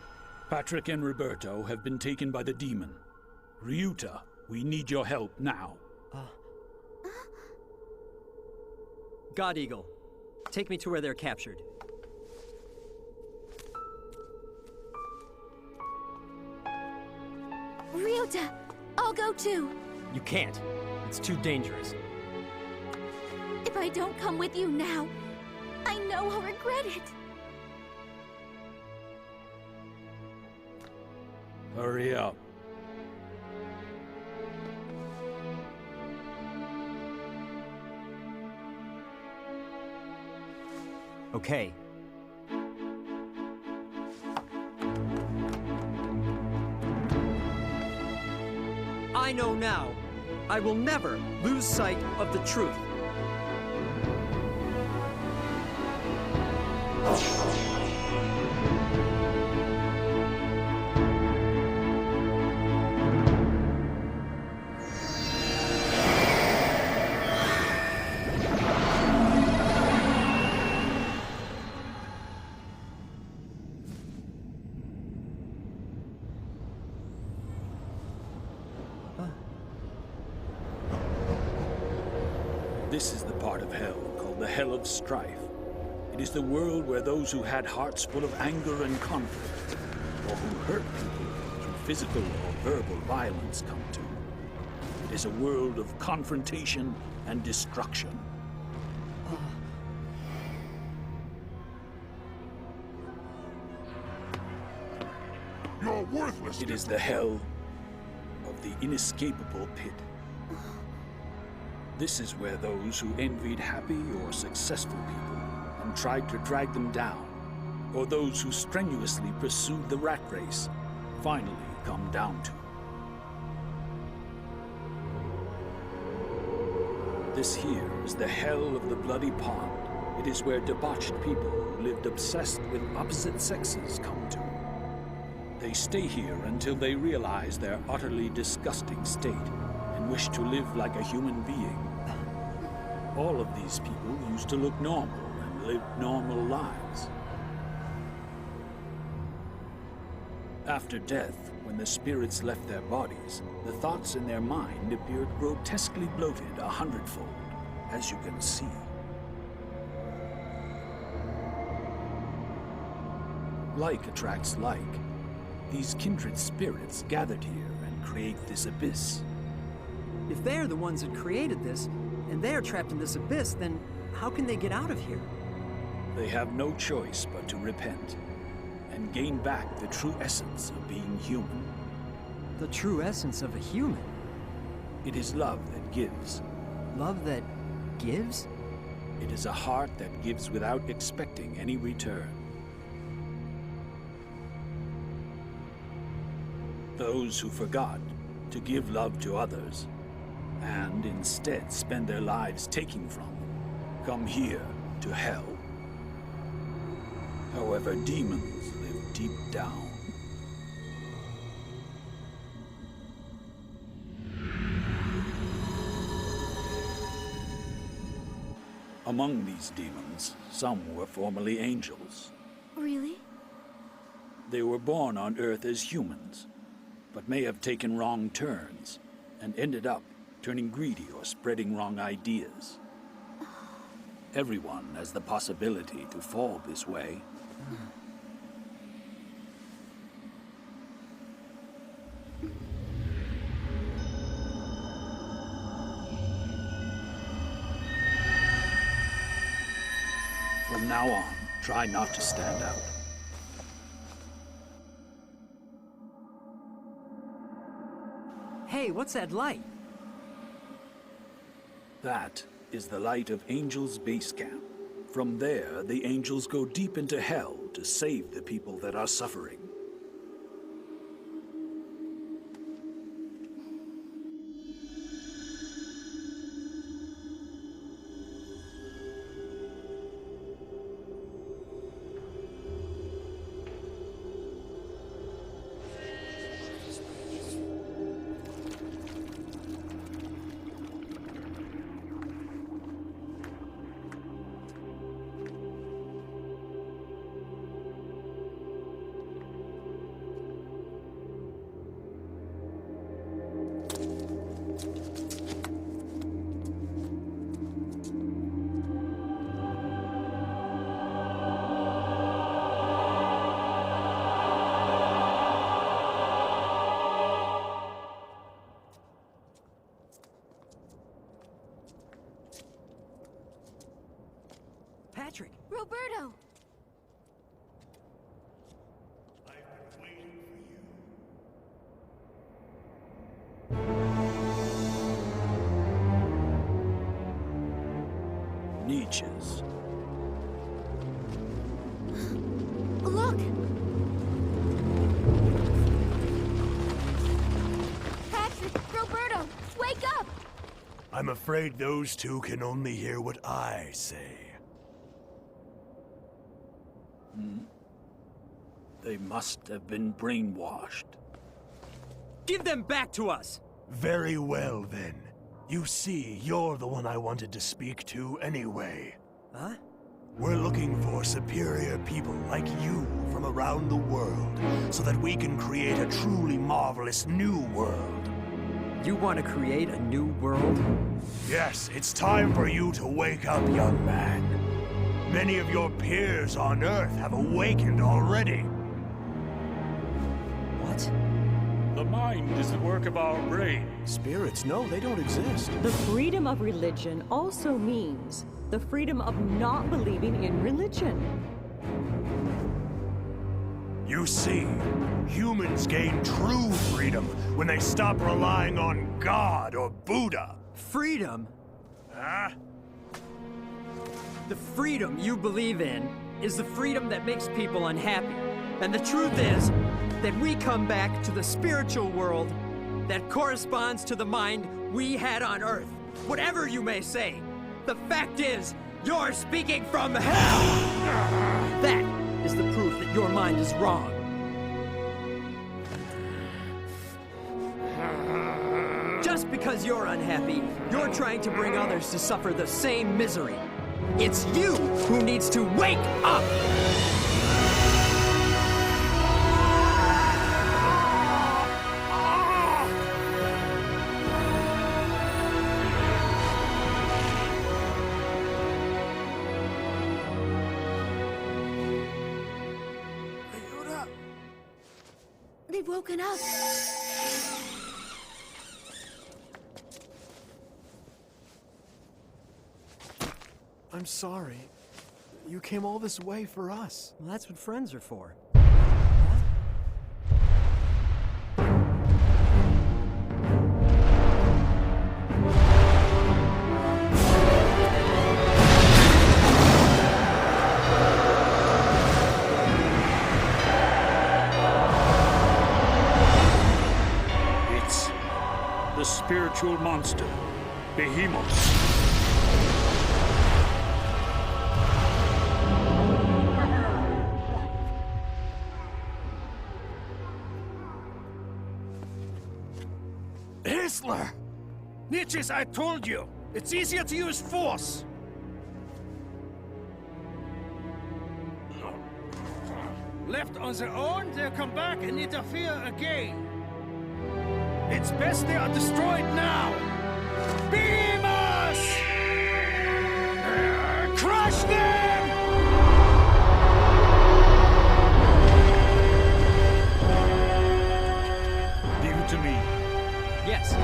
Patrick and Roberto have been taken by the demon. Ryuta, we need your help now. God Eagle, take me to where they're captured. Ryuta, I'll go too. You can't. It's too dangerous. If I don't come with you now, I know I'll regret it. Hurry up. Okay. I know now. I will never lose sight of the truth. This is the part of hell called the Hell of Strife. It is the world where those who had hearts full of anger and conflict, or who hurt people through physical or verbal violence, come to. It is a world of confrontation and destruction. You're worthless. It is the hell of the inescapable pit. This is where those who envied happy or successful people and tried to drag them down, or those who strenuously pursued the rat race, finally come down to. This here is the hell of the bloody pond. It is where debauched people who lived obsessed with opposite sexes come to. They stay here until they realize their utterly disgusting state and wish to live like a human being. All of these people used to look normal and lived normal lives. After death, when the spirits left their bodies, the thoughts in their mind appeared grotesquely bloated 100-fold, as you can see. Like attracts like. These kindred spirits gathered here and create this abyss. If they're the ones that created this, and they're trapped in this abyss, then how can they get out of here? They have no choice but to repent and gain back the true essence of being human. The true essence of a human? It is love that gives. Love that gives? It is a heart that gives without expecting any return. Those who forgot to give love to others and instead spend their lives taking from them come here to hell. However, demons live deep down. Among these demons, some were formerly angels. Really? They were born on Earth as humans, but may have taken wrong turns and ended up turning greedy or spreading wrong ideas. Everyone has the possibility to fall this way. From now on, try not to stand out. Hey, what's that light? That is the light of Angels' base camp. From there, the Angels go deep into hell to save the people that are suffering. Patrick! Roberto! Niches. Look! Patrick! Roberto! Wake up! I'm afraid those two can only hear what I say. They must have been brainwashed. Give them back to us! Very well, then. You see, you're the one I wanted to speak to anyway. Huh? We're looking for superior people like you from around the world, so that we can create a truly marvelous new world. You want to create a new world? Yes, it's time for you to wake up, young man. Many of your peers on Earth have awakened already. What? The mind is the work of our brain. Spirits, no, they don't exist. The freedom of religion also means the freedom of not believing in religion. You see, humans gain true freedom when they stop relying on God or Buddha. Freedom? Huh? The freedom you believe in is the freedom that makes people unhappy. And the truth is that we come back to the spiritual world that corresponds to the mind we had on Earth. Whatever you may say, the fact is, you're speaking from hell! That is the proof that your mind is wrong. Just because you're unhappy, you're trying to bring others to suffer the same misery. It's you who needs to wake up! They've woken up. I'm sorry. You came all this way for us. Well, that's what friends are for. It's the spiritual monster, Behemoth. Niches, I told you! It's easier to use force! Left on their own, they'll come back and interfere again. It's best they are destroyed now! Beam us! Crush them! Leave it to me. Yes.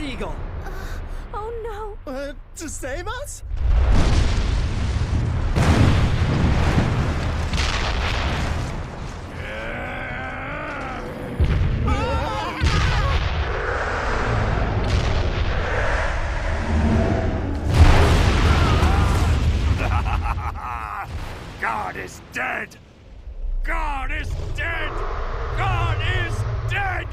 Eagle! Oh no! To save us? God is dead! God is dead! God is dead!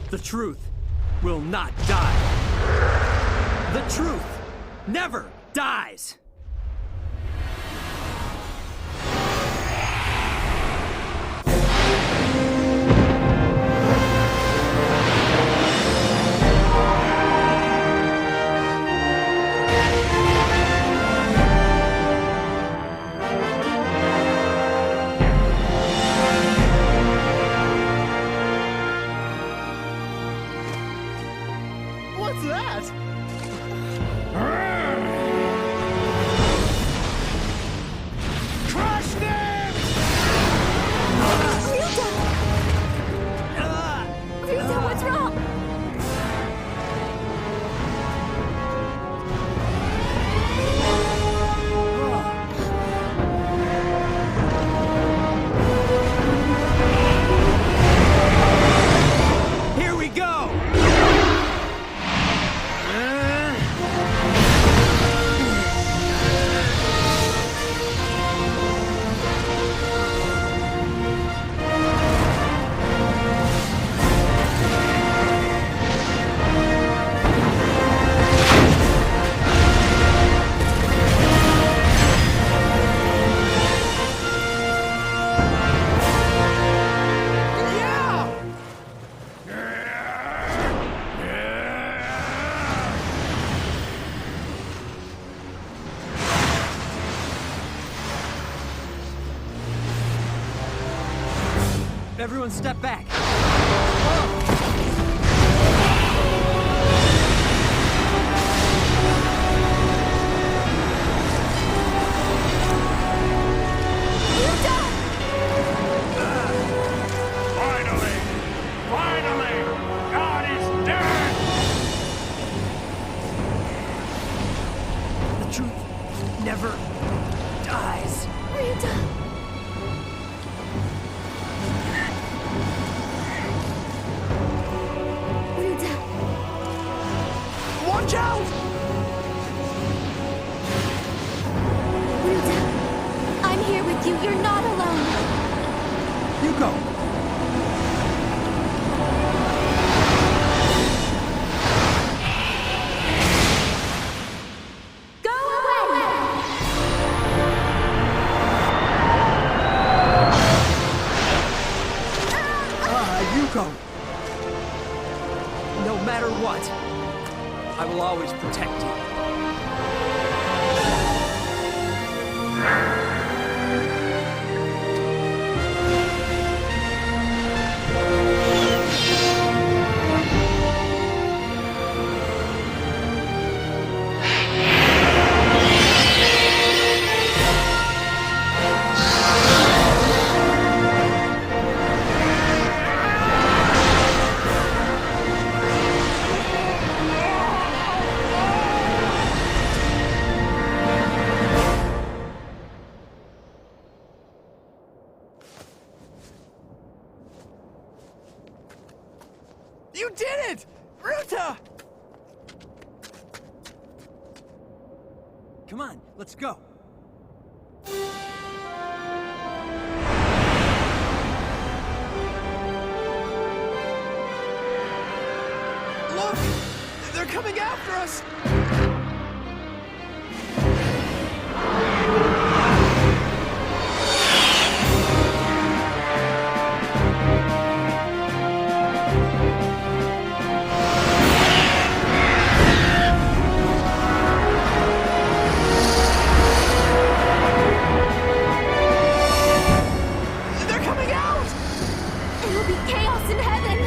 The truth will not die. The truth never dies. What's that? Crush them! Ryuta, what's wrong? Here we go! Everyone step back. Finally! Finally! God is dead! The truth never dies. Ryuta! Ryuta! Watch out! Ryuta! I'm here with you. You're not alone. You go. Go away! Yuko. No matter what, I will always protect you. You did it! Ryuta! Come on, let's go. Look! They're coming after us! It'll be chaos in heaven!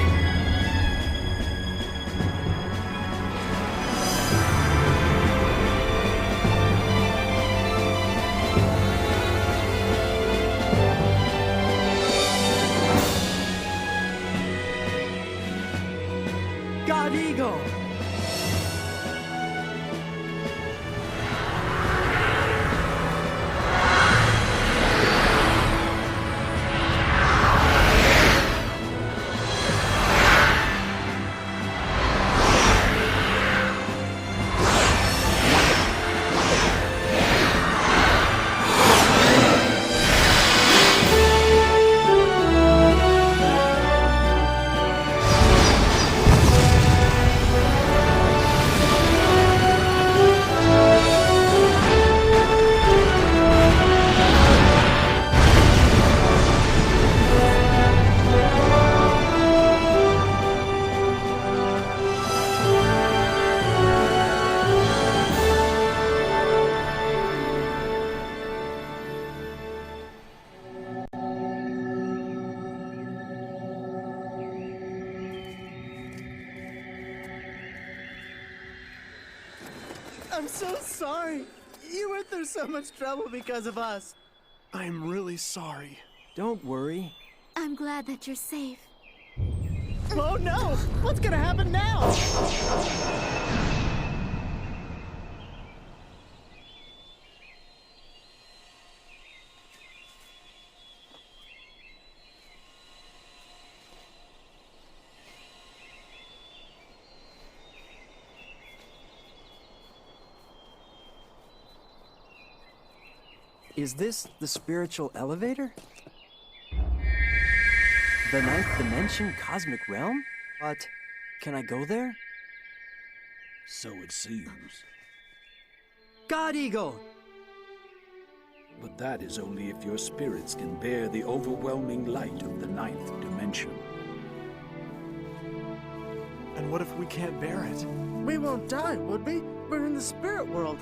I'm so sorry. You went through so much trouble because of us. I'm really sorry. Don't worry. I'm glad that you're safe. Oh no! What's gonna happen now? Is this the spiritual elevator? The ninth dimension cosmic realm? But can I go there? So it seems. God Eagle! But that is only if your spirits can bear the overwhelming light of the ninth dimension. And what if we can't bear it? We won't die, would we? We're in the spirit world.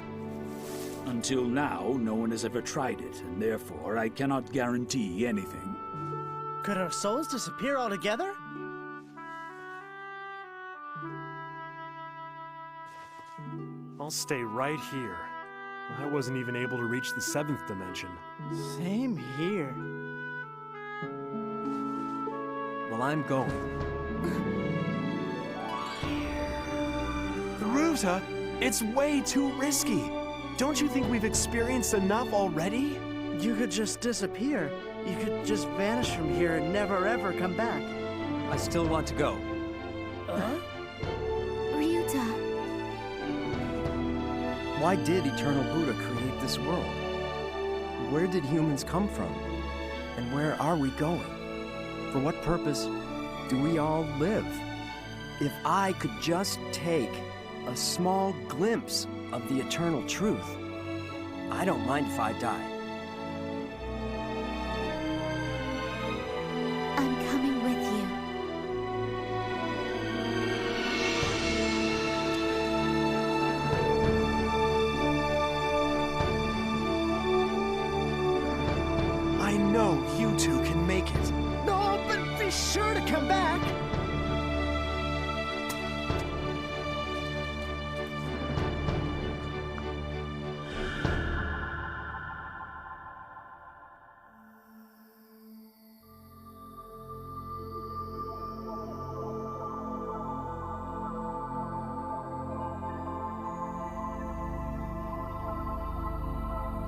Until now, no one has ever tried it, and therefore I cannot guarantee anything. Could our souls disappear altogether? I'll stay right here. I wasn't even able to reach the 7th dimension. Same here. Well, I'm going. Ruta, it's way too risky. Don't you think we've experienced enough already? You could just disappear. You could just vanish from here and never ever come back. I still want to go. Ryuta. Why did Eternal Buddha create this world? Where did humans come from? And where are we going? For what purpose do we all live? If I could just take a small glimpse of the eternal truth, I don't mind if I die. I'm coming with you. I know you two can make it. No, but be sure to come back.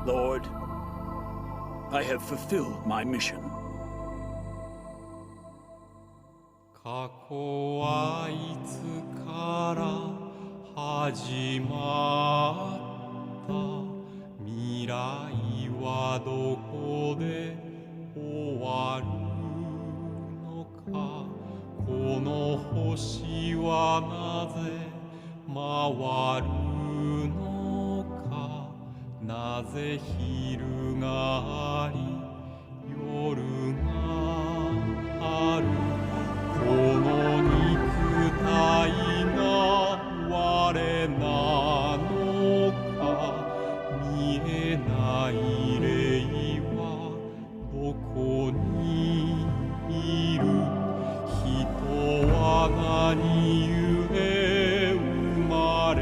Lord, I have fulfilled my mission. 過去はいつから始まった未来はどこで終わるのかこの星はなぜ回るのかなぜ昼があり夜があるこの肉体が我なのか見えない霊はどこにいる人は何故生まれ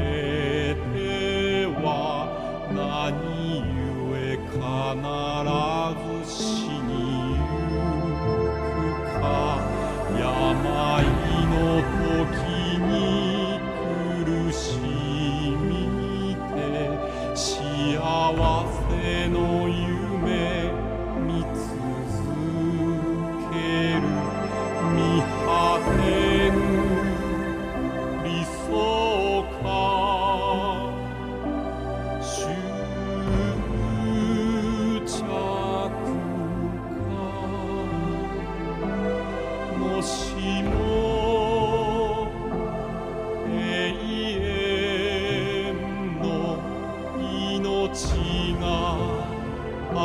ては何故必ず死にゆくか病の時に苦しみて幸せの夢見続ける見果てぬ理想か執着もしも永遠の命があ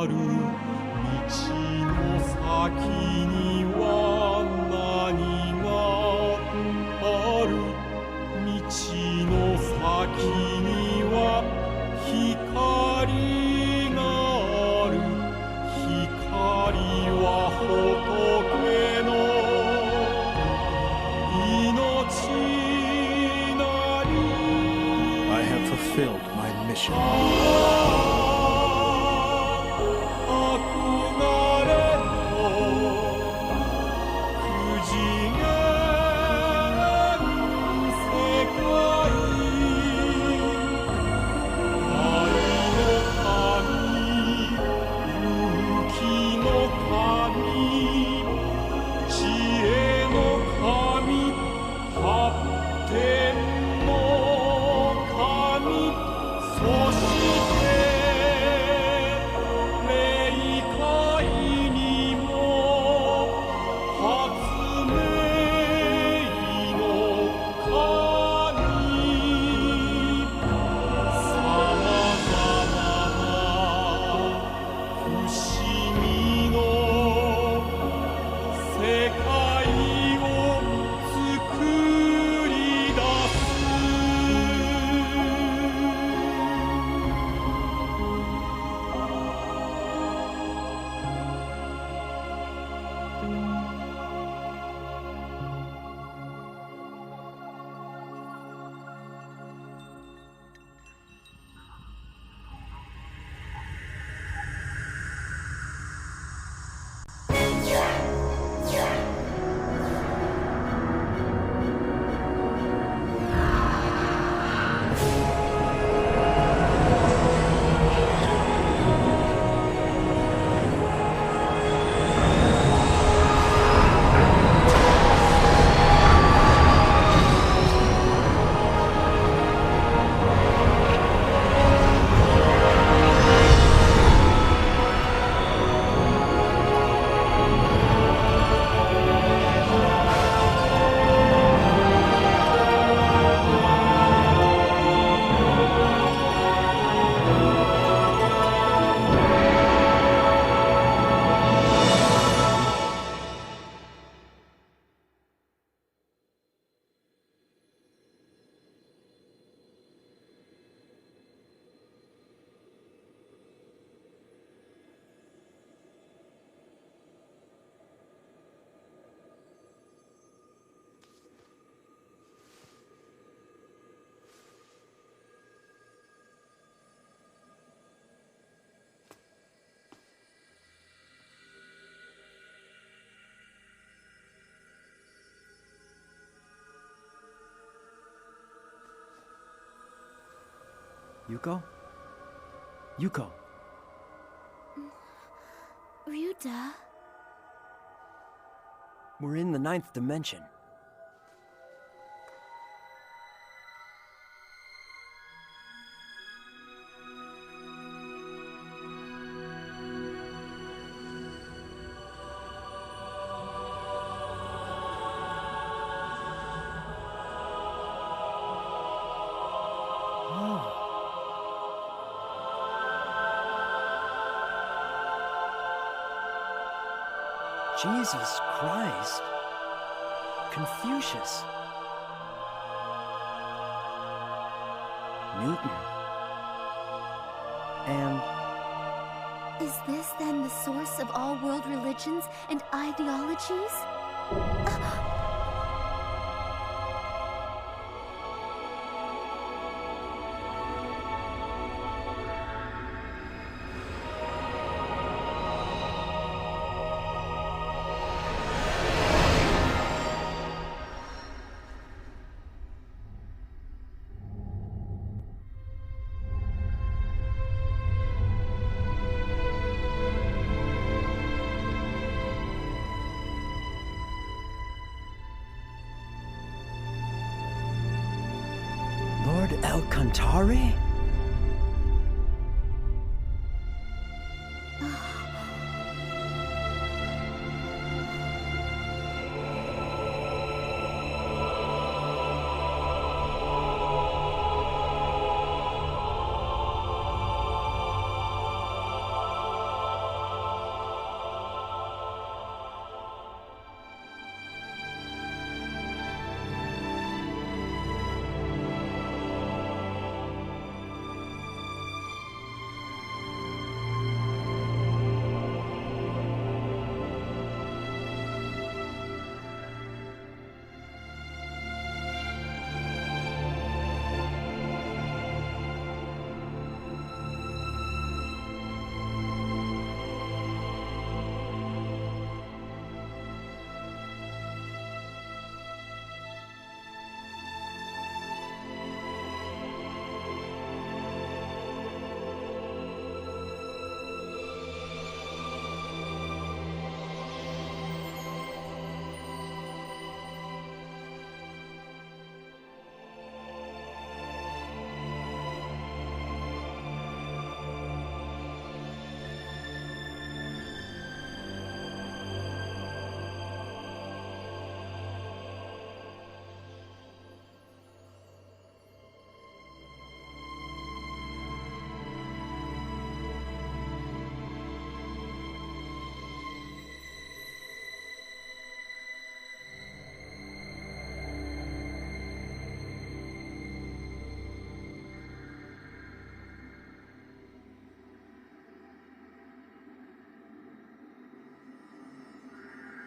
る道の先には何がある道の先には光がある光は仏の命なり I have fulfilled my mission. Yuko? Yuko. Ryuta? We're in the 9th dimension. Jesus Christ. Confucius. Newton. And... Is this then the source of all world religions and ideologies? Lord El Cantare?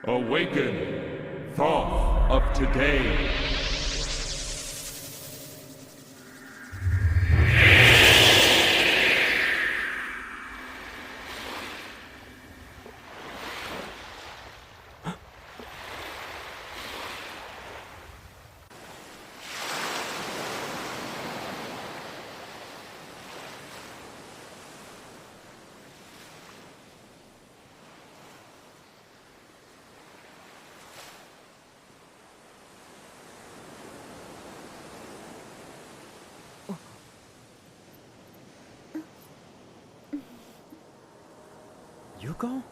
Awaken, Thoth of today. Yuko?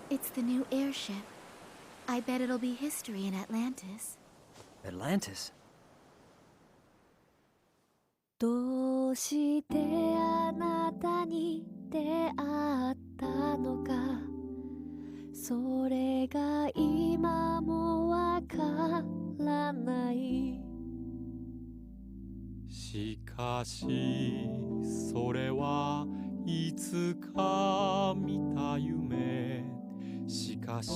It's the new airship. I bet it'll be history in Atlantis. Atlantis? どうしてあなたに出会ったのか、それが今もわからない。しかしそれはいつか見た夢。しかし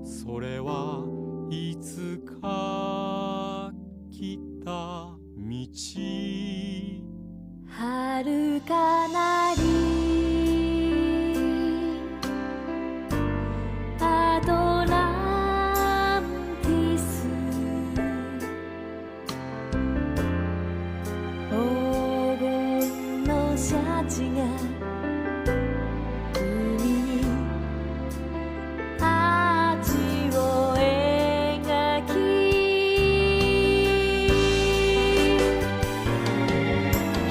それはいつか来た道。遥かなりアトランティス、黄金のシャチが海に味を描き、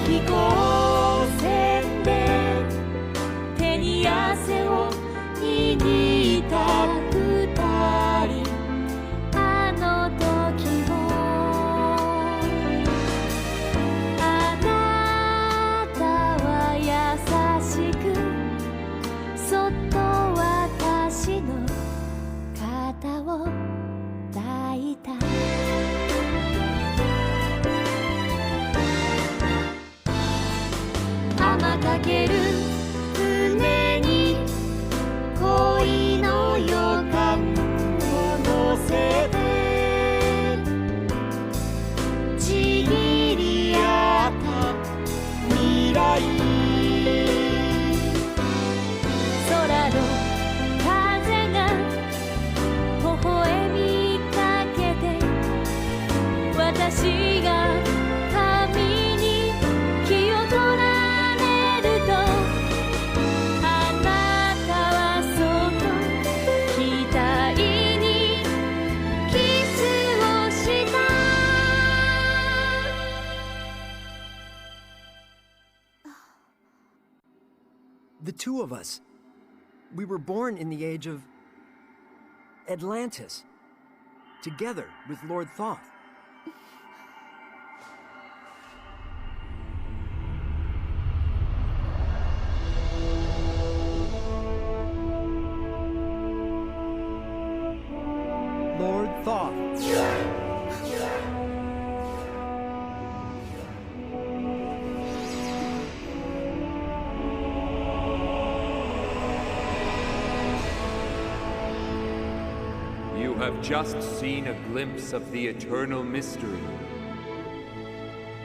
飛行船で手に汗を握った二人、あの時もあなたは優しくそっと私の肩を抱いた。天かける船に恋の予感を乗せて、ちぎり合った未来。空の風が微笑みかけて、私が髪に気を取られると、あなたはそっと額にキスをした。The two of us. We were born in the age of Atlantis, together with Lord Thoth. Lord Thoth. You have just seen a glimpse of the eternal mystery.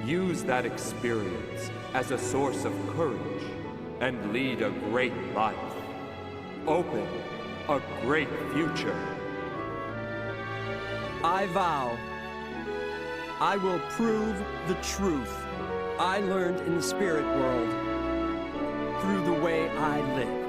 Use that experience as a source of courage and lead a great life. Open a great future. I vow I will prove the truth I learned in the spirit world through the way I live.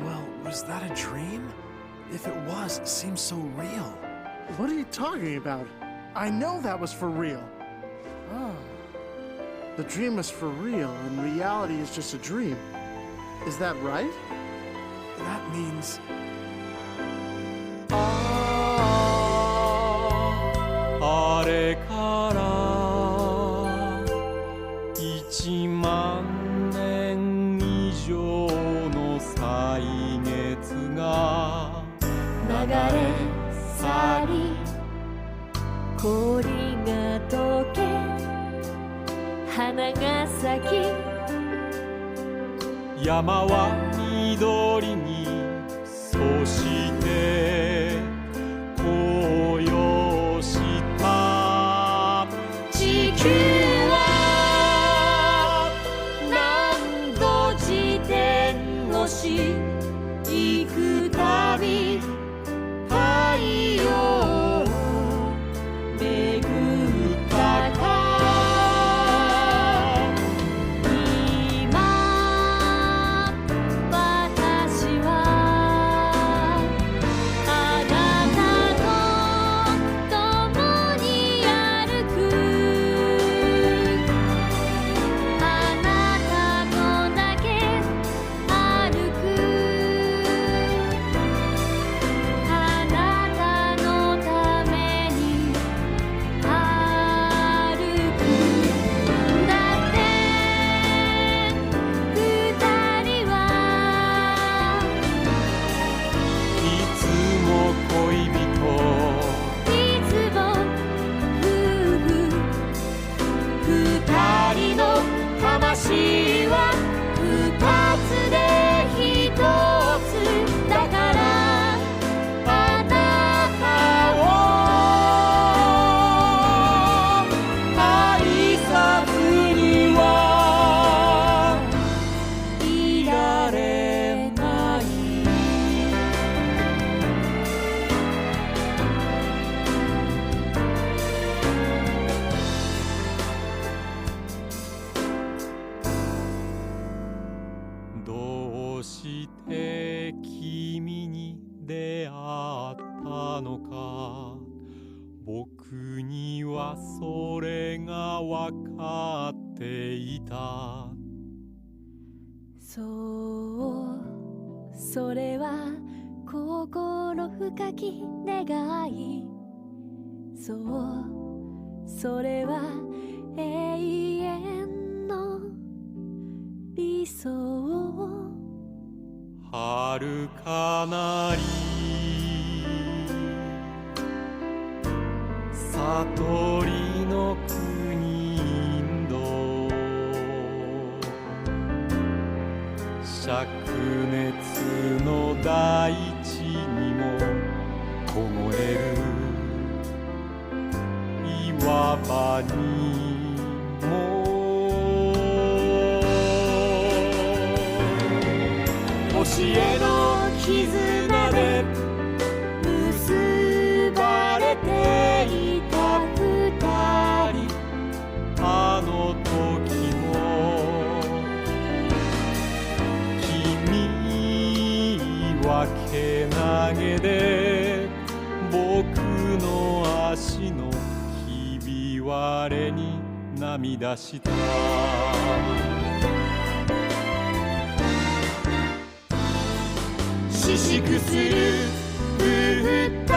Well, was that a dream? If it was, it seems so real. What are you talking about? I know that was for real. The dream was for real, and reality is just a dream. Is that right? That means... あれから1万年以上の歳月が流れ去り氷が溶け花が咲き山は緑にそして紅葉した地球は何度自転をし行くたび太陽を巡ったか魂は二つで一つだからあなたを愛さずにはいられないどうして君に出会ったのか僕にはそれが分かっていたそうそれは心深き願いそうそれは永遠の理想遥かなり悟りの国インド灼熱の大地にも凍える岩場にも星への絆で結ばれていた二人あの時も君はけなげで僕の足のひび割れに涙した唏噓するブッダ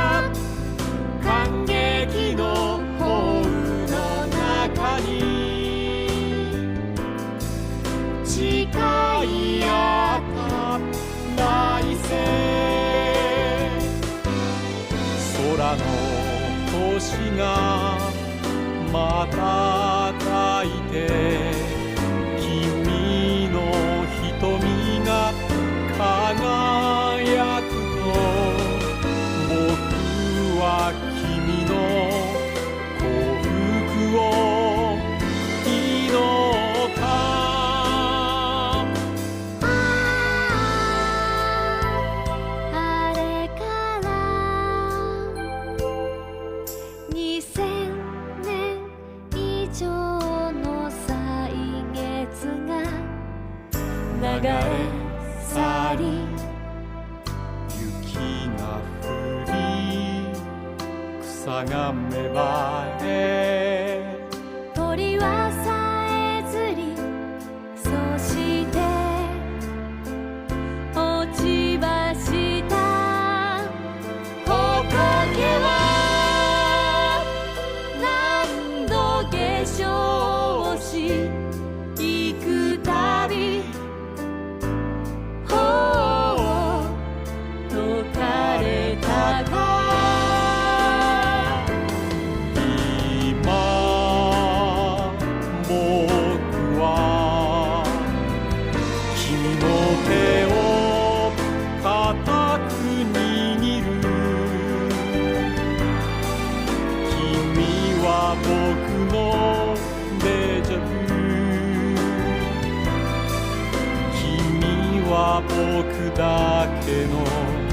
感激のホールの中に誓い合った来世空の星が瞬いて君の瞳が輝くと僕は君の幸福を祈ったあれから2000年以上の歳月が流れ去りさが芽生え鳥はさえずりそして落ち葉した木陰は何度化粧し行くたびほう解かれたか僕だけの